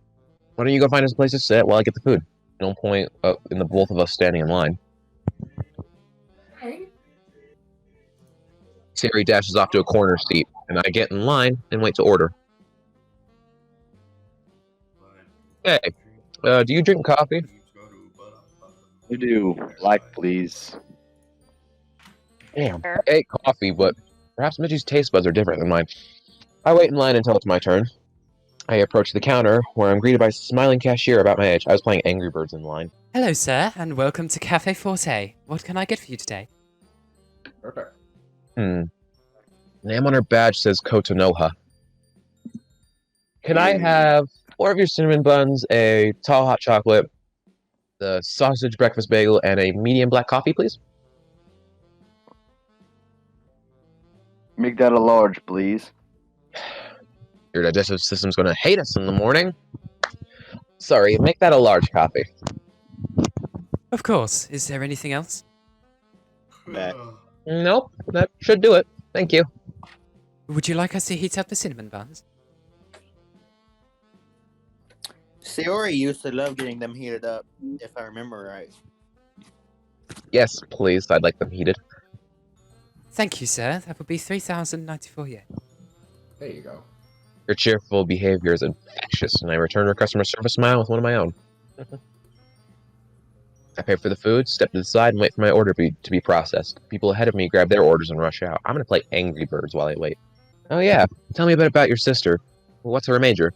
Why don't you go find us a place to sit while I get the food? No point in the both of us standing in line. Hey. Sayori dashes off to a corner seat, and I get in line and wait to order. Hey, do you drink coffee? You do. Black, please. Damn, I ate coffee, but perhaps Michi's taste buds are different than mine. I wait in line until it's my turn. I approach the counter, where I'm greeted by a smiling cashier about my age. I was playing Angry Birds in line. Hello, sir, and welcome to Cafe Forte. What can I get for you today? Perfect. The name on her badge says Kotonoha. Can I have 4 of your cinnamon buns, a tall hot chocolate, the sausage breakfast bagel, and a medium black coffee, please? Make that a large, please. Your digestive system's gonna hate us in the morning. Sorry, make that a large coffee. Of course. Is there anything else? Nope, that should do it. Thank you. Would you like us to heat up the cinnamon buns? Sayori used to love getting them heated up, if I remember right. Yes, please. I'd like them heated. Thank you, sir. That will be 3,094 yen. There you go. Your cheerful behavior is infectious, and I return her customer service smile with one of my own. I pay for the food, step to the side, and wait for my order to be processed. People ahead of me grab their orders and rush out. I'm gonna play Angry Birds while I wait. Oh yeah, tell me a bit about your sister. What's her major?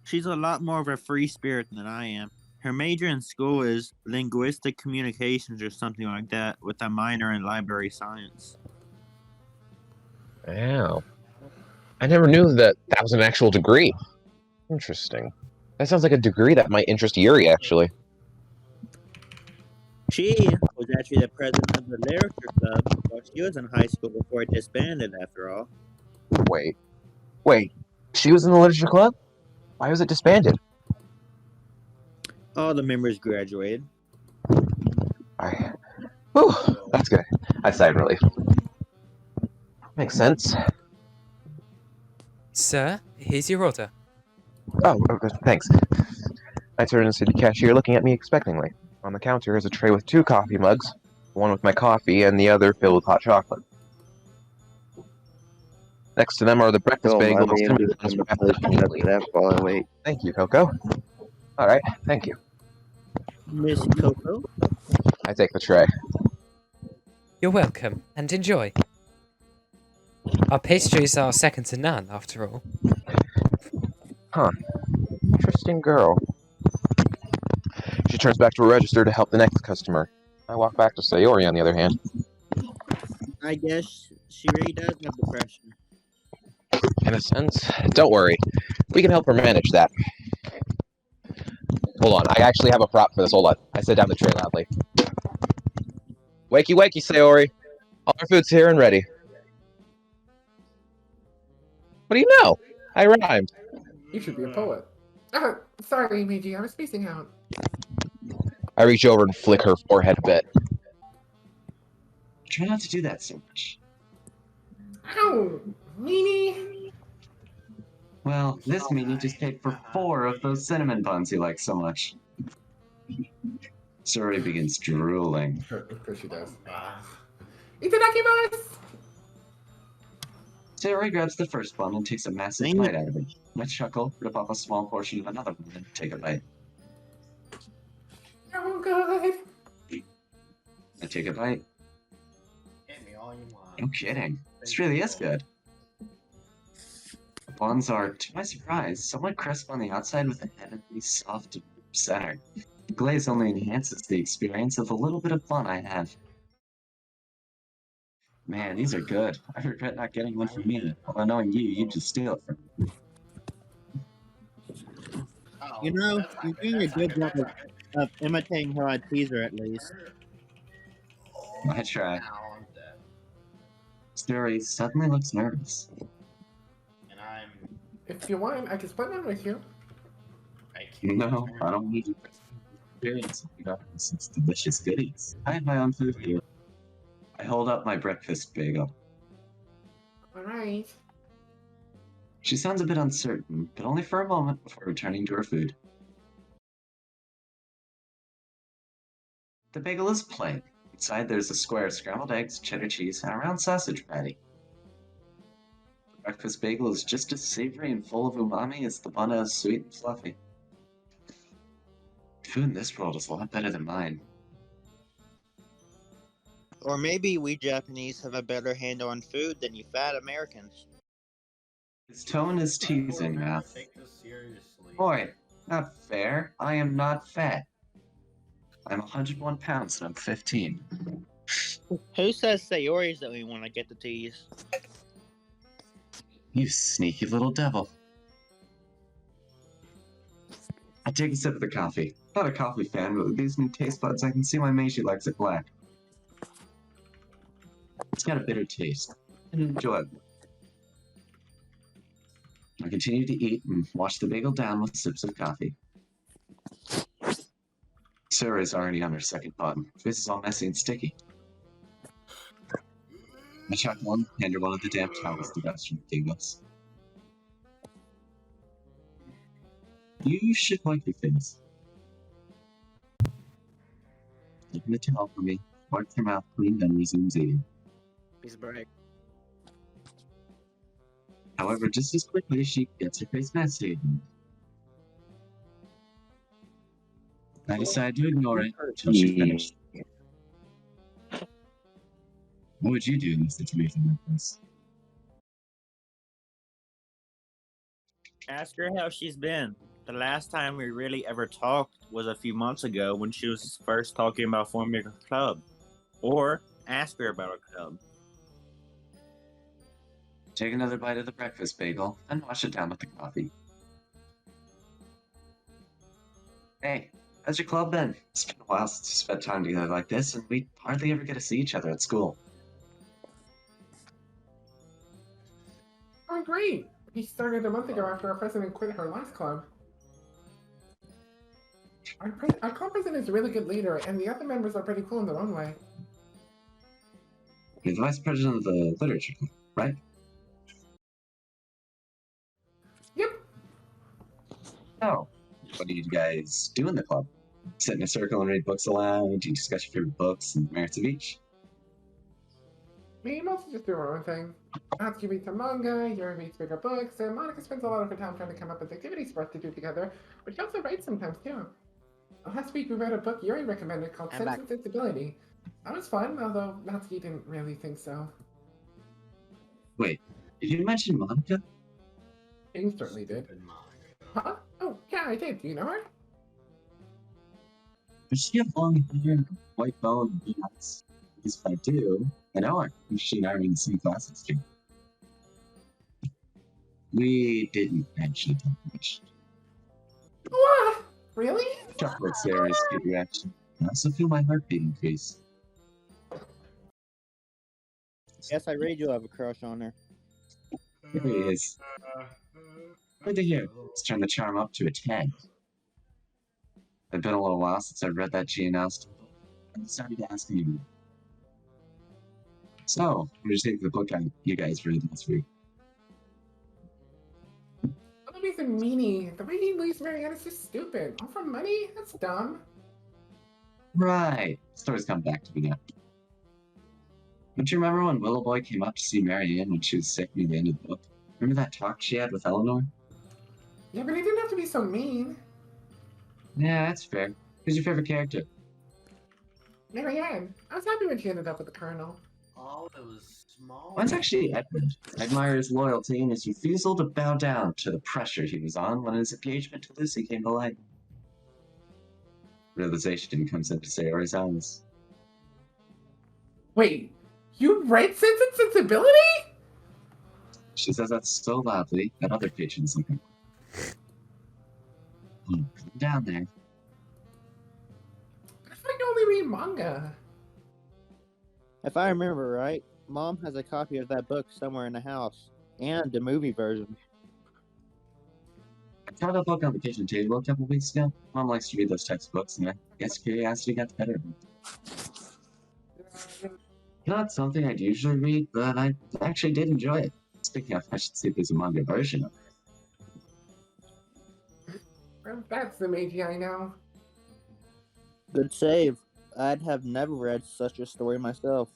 She's a lot more of a free spirit than I am. Her major in school is linguistic communications or something like that, with a minor in library science. Wow. I never knew that was an actual degree. Interesting. That sounds like a degree that might interest Yuri, actually. She was actually the president of the literature club while she was in high school before it disbanded, after all. Wait. She was in the literature club? Why was it disbanded? All the members graduated. Whew, that's good. I sighed in relief. Makes sense. Sir, here's your order. Oh, thanks. I turn and see the cashier looking at me expectingly. On the counter is a tray with 2 coffee mugs, one with my coffee and the other filled with hot chocolate. Next to them are the breakfast Don't mind bagels me, I'm just in the wrapped place to neatly. nap while I wait. Thank you, Coco. Alright, thank you. Miss Coco? I take the tray. You're welcome, and enjoy. Our pastries are second to none, after all. Huh. Interesting girl. She turns back to her register to help the next customer. I walk back to Sayori, on the other hand. I guess she really does have depression. In a sense. Don't worry. We can help her manage that. Hold on, I actually have a prop for this. Hold on. I set down the tray loudly. Wakey, wakey, Sayori. All our food's here and ready. What do you know? I rhymed. You should be a poet. Sorry, Meiji, I was spacing out. I reach over and flick her forehead a bit. Try not to do that so much. Ow! Meanie! Well, this meanie just paid for 4 of those cinnamon buns you like so much. Sayori begins drooling. Of course she does. Itadakimasu! Sayori grabs the first bun and takes a massive Dang it. bite out of it. I chuckle, rip off a small portion of another one, and take a bite. Oh, good. I take a bite. Hit me all you want. No kidding. This really is good. The buns are, to my surprise, somewhat crisp on the outside with a heavily soft center. The glaze only enhances the experience of the little bit of fun I have. Man, these are good. I regret not getting one for me. Although knowing you, you'd just steal it from me. You know, you're doing a good job of imitating how I tease her, at least. I try. Now I'm dead. Sayori suddenly looks nervous. And I'm... If you want, I can split one with you. I can't. No, I don't need to experience since delicious goodies. I have my own food here. I hold up my breakfast bagel. Alright. She sounds a bit uncertain, but only for a moment before returning to her food. The bagel is plain. Inside there's a square of scrambled eggs, cheddar cheese, and a round sausage patty. The breakfast bagel is just as savory and full of umami as the bun is sweet and fluffy. Food in this world is a lot better than mine. Or maybe we Japanese have a better handle on food than you fat Americans. His tone is teasing, Math. Take this seriously. Boy, not fair. I am not fat. I'm 101 pounds and I'm 15. Who says Sayori's the only one I get to tease? You sneaky little devil. I take a sip of the coffee. Not a coffee fan, but with these new taste buds, I can see why Meiji likes it black. It's got a bitter taste. Enjoy it. I continue to eat and wash the bagel down with sips of coffee. Sarah is already on her second bun. Face is all messy and sticky. I chuck one, hand her one of the damp towels the rest from the giggles. You should like your face. Taking the towel from me, wipes her mouth clean, then resumes eating. Piece of bread. However, just as quickly as she gets her face messy again. I decide to ignore it until she finished. What would you do in a situation like this? Ask her how she's been. The last time we really ever talked was a few months ago when she was first talking about forming a club. Or ask her about a club. Take another bite of the breakfast bagel and wash it down with the coffee. Hey, how's your club been? It's been a while since we spent time together like this, and we hardly ever get to see each other at school. Oh, great! We started a month ago after our president quit her last club. Our club president is a really good leader, and the other members are pretty cool in their own way. You're the vice president of the literature club. right? Yep. Oh, what do you guys do in the club? Sit in a circle and read books aloud? Do you discuss your favorite books and the merits of each? We mostly just do our own thing. Natsuki reads some manga, Yuri reads bigger books, and Monica spends a lot of her time trying to come up with activities for us to do together, but she also writes sometimes too. Last week we read a book Yuri recommended called I'm Sense back. and Sensibility. That was fun, although Natsuki didn't really think so. Wait, did you mention Monica? He certainly did. Huh? Oh, yeah, I did. Do you know her? Does she have long hair, white bone, and eyes? Because if I do, I know her. She and I are in the same classes too. We didn't actually talk much. What? Really? Chocolate Sayori's cute reaction. I also feel my heartbeat increase. Yes, I really do have a crush on her. There he is. Good to hear. Let's turn the charm up to a 10. It's been a little while since I've read that Gianna book. I decided to ask you. So, what did you think of the book you guys read last week? He's a meanie. The way he leaves Marianne is just stupid. All for money? That's dumb. Right. Stories come back to me now. Don't you remember when Willow Boy came up to see Marianne when she was sick near the end of the book? Remember that talk she had with Eleanor? Yeah, but he didn't have to be so mean. Yeah, that's fair. Who's your favorite character? Marianne. I was happy when she ended up with the Colonel. Oh, it was small. Mine's actually Edmund. I admire his loyalty and his refusal to bow down to the pressure he was on when his engagement to Lucy came to light. Realization comes into Sayori's eyes. Wait, you read Sense and Sensibility? She says that so loudly that other patrons look at her. Calm down there. I thought you only read manga. If I remember right, Mom has a copy of that book somewhere in the house, and the movie version. I found a book on the kitchen table a couple weeks ago. Mom likes to read those types of books, and I guess curiosity got the better of me. Not something I'd usually read, but I actually did enjoy it. Speaking of, I should see if there's a manga version of it. Well, that's the Meiji I know. Good save. I'd have never read such a story myself.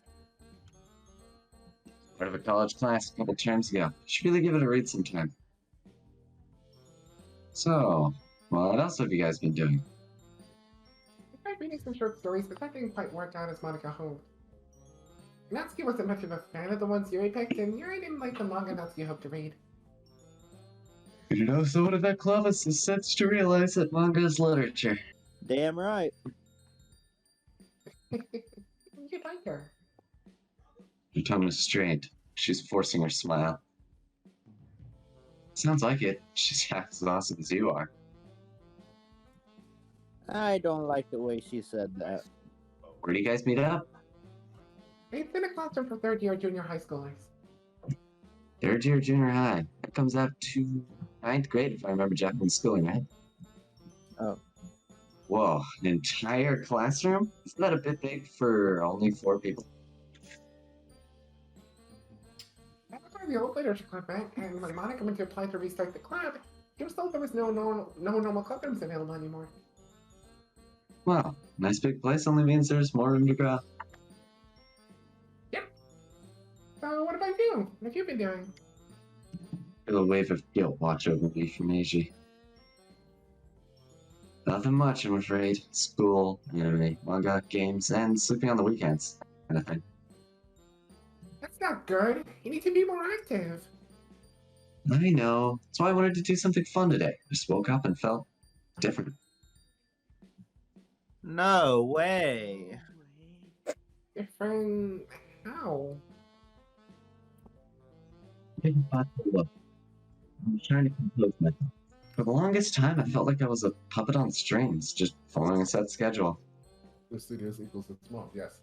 Part of a college class a couple terms ago. Should really give it a read sometime. So, what else have you guys been doing? I tried reading some short stories, but that didn't quite work out as Monica hoped. Natsuki wasn't much of a fan of the ones Yuri picked, and Yuri didn't like the manga Natsuki hoped to read. You know, someone at that club is sense to realize that manga is literature. Damn right. You like her. Her tone is strained. She's forcing her smile. Sounds like it. She's half as awesome as you are. I don't like the way she said that. Where do you guys meet up? It's in a classroom for third year junior high schoolers. Third year junior high. That comes out to 9th grade if I remember Japanese schooling, right? Oh. Whoa, an entire classroom? Isn't that a bit big for only 4 people? That was where the old literature club went, and when Monica went to apply to restart the club, she was told there was no normal clubrooms available anymore. Wow, nice big place only means there's more room to grow. Yep. So what about you? What have you been doing? Feel a wave of guilt watch over me from Eiji. Nothing much, I'm afraid. School, anime, manga, games, and sleeping on the weekends. Kind of thing. That's not good. You need to be more active. I know. That's why I wanted to do something fun today. I just woke up and felt different. No way. Different... How? Take a thoughtful look. I'm trying to compose myself. For the longest time, I felt like I was a puppet on strings, just following a set schedule. The studios equals the small, yes.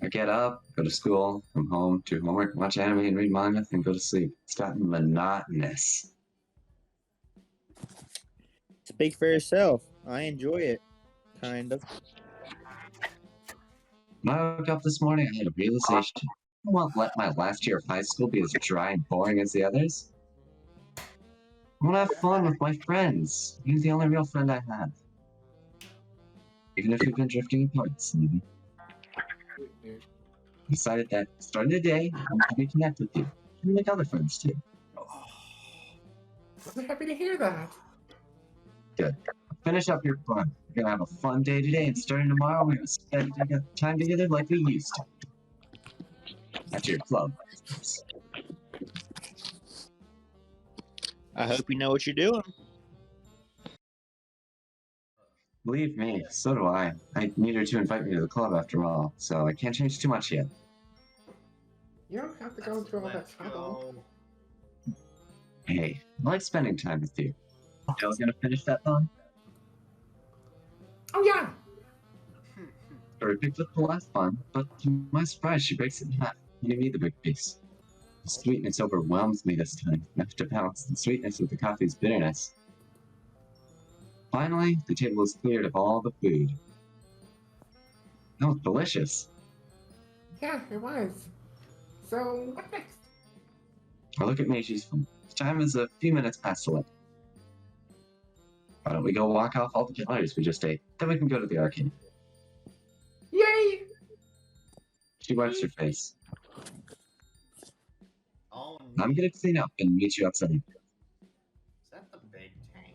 I get up, go to school, come home, do homework, watch anime and read manga, then go to sleep. It's gotten monotonous. Speak for yourself. I enjoy it. Kind of. When I woke up this morning, I had a realization. I won't let my last year of high school be as dry and boring as the others. I want to have fun with my friends. You're the only real friend I have. Even if we've been drifting apart, Snoopy. I decided that starting today, I'm going to reconnect with you. And make other friends too. I'm happy to hear that. Good. Finish up your fun. We're gonna have a fun day today, and starting tomorrow, we're gonna spend time together like we used to. At your club. I hope you know what you're doing. Believe me, so do I. I need her to invite me to the club after all, so I can't change too much yet. You don't have to go through all that trouble. Hey, I like spending time with you. I was gonna finish that fun. Oh yeah! So we picked up the last fun, but to my surprise, she breaks it in half, giving me the big piece. The sweetness overwhelms me this time, enough to balance the sweetness of the coffee's bitterness. Finally, the table was cleared of all the food. That was delicious. Yeah, it was. So, what next? I look at Meishi's phone. The time is a few minutes past 11. Why don't we go walk off all the calories we just ate? Then we can go to the arcade. Yay! She wipes her face. Oh, I'm gonna clean up and meet you outside. is that the big tank?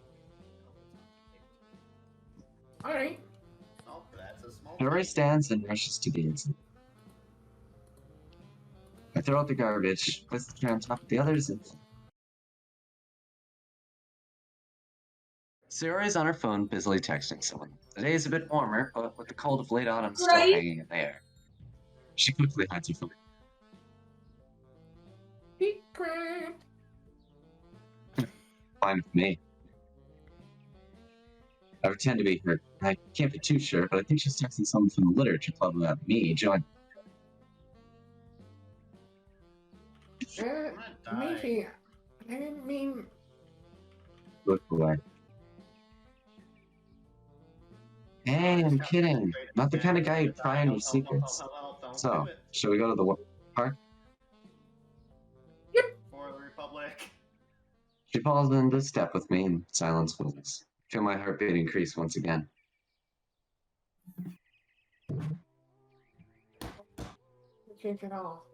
Alright. Oh, that's a small Sayori stands and rushes to the exit. I throw out the garbage, place the tray on top of the others, and Sayori's on her phone, busily texting someone. The day is a bit warmer, but with the cold of late autumn still hanging in the air. She quickly hides her phone. Secret! Fine with me. I pretend to be her. I can't be too sure, but I think she's texting someone from the literature club about me joining. Maybe. I didn't mean. Look away. Hey, I'm kidding. Not the kind of guy who'd pry on your secrets. So, shall we go to the park? For the Republic. She falls into step with me and silence falls. Feel my heartbeat increase once again. Change it all.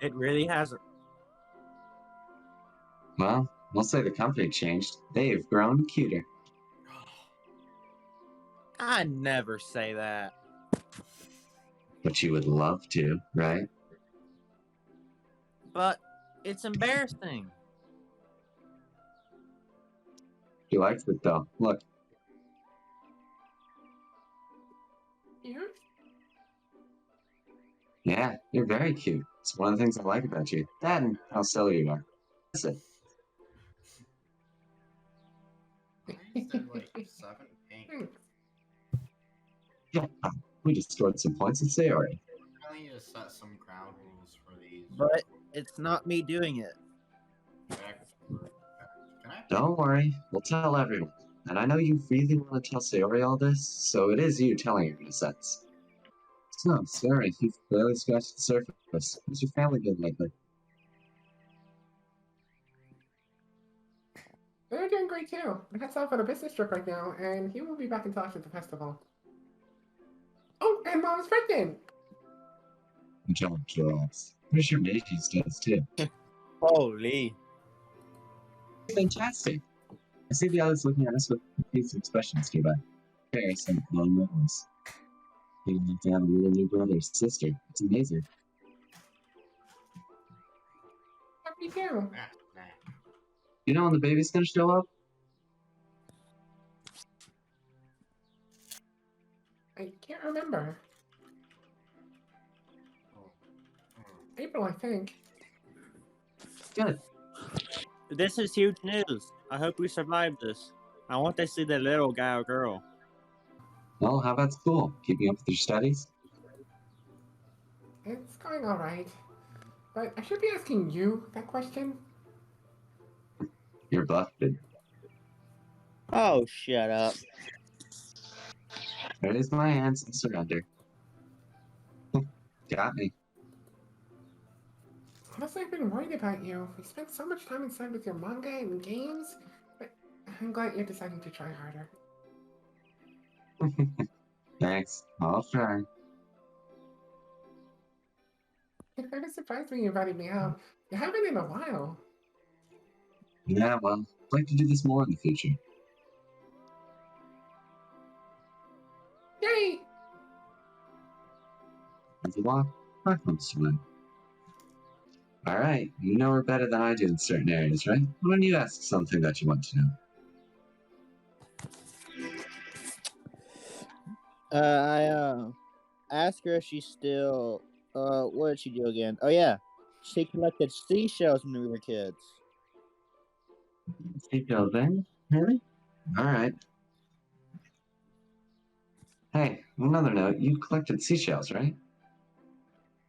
It really hasn't. Well, we'll say the company changed. They've grown cuter. I never say that. But you would love to, right? But it's embarrassing. She likes it though. Look. You? Yeah, you're very cute. It's one of the things I like about you. That and how silly you are. That's it. Like 7 pink. Yeah, we just scored some points at Sayori. I need to set some ground rules for these. But it's not me doing it. Don't worry, we'll tell everyone. And I know you really want to tell Sayori all this, so it is you telling her in a sense. So, Sayori, you've barely scratched the surface. How's your family been lately? They're doing great too. Matt's off on a business trip right now, and he will be back in touch at the festival. Oh, and Mom's pregnant! John drops. Pretty sure Macy's does too. Holy. Fantastic. I see the others looking at us with confused expressions nearby. Paris and blowing nose. You'd like to have a little new brother or sister. It's amazing. Happy too. You know when the baby's gonna show up? I can't remember. April, I think. Good. This is huge news. I hope we survive this. I want to see the little guy or girl. Well, how about school? Keeping up with your studies? It's going alright. But I should be asking you that question. You're busted. Oh, shut up. Raise my hands and surrender. Got me. Honestly, I've been worried about you. You spent so much time inside with your manga and games, but I'm glad you're deciding to try harder. Thanks. I'll try. It kind of surprised when you invited me out. You haven't in a while. Yeah, well, I'd like to do this more in the future. Yay! As you walk, that comes to mind. Alright, you know her better than I do in certain areas, right? Why don't you ask something that you want to know? I asked her if she's still. What did she do again? Oh yeah, she collected seashells when we were kids. Seashells, eh? Really? Alright. Hey, on another note, you collected seashells, right?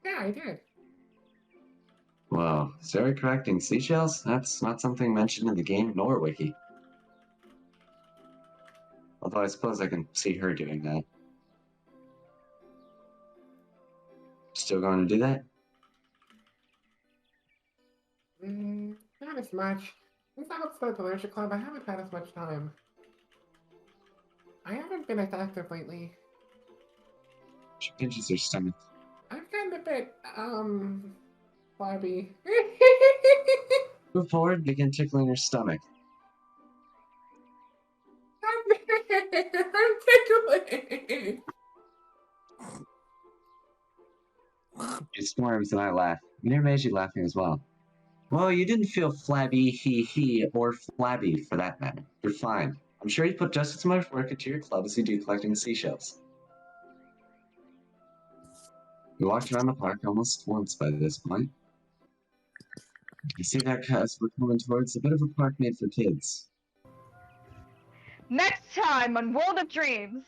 Yeah, I did. Whoa, Sayori collecting seashells? That's not something mentioned in the game nor wiki. Although I suppose I can see her doing that. Still going to do that? Not as much. Since I helped start the Literature Club, I haven't had as much time. I haven't been as active lately. She pinches her stomach. I've gotten a bit, flabby. Move forward, begin tickling her stomach. I'm tickling. She squirms and I laugh. Near Meiji laughing as well. Well, you didn't feel flabby, or flabby for that matter. You're fine. I'm sure you put just as much work into your club as you do collecting seashells. We walked around the park almost once by this point. You see that cusp? We're coming towards a bit of a park made for kids. Next time on World of Dreams.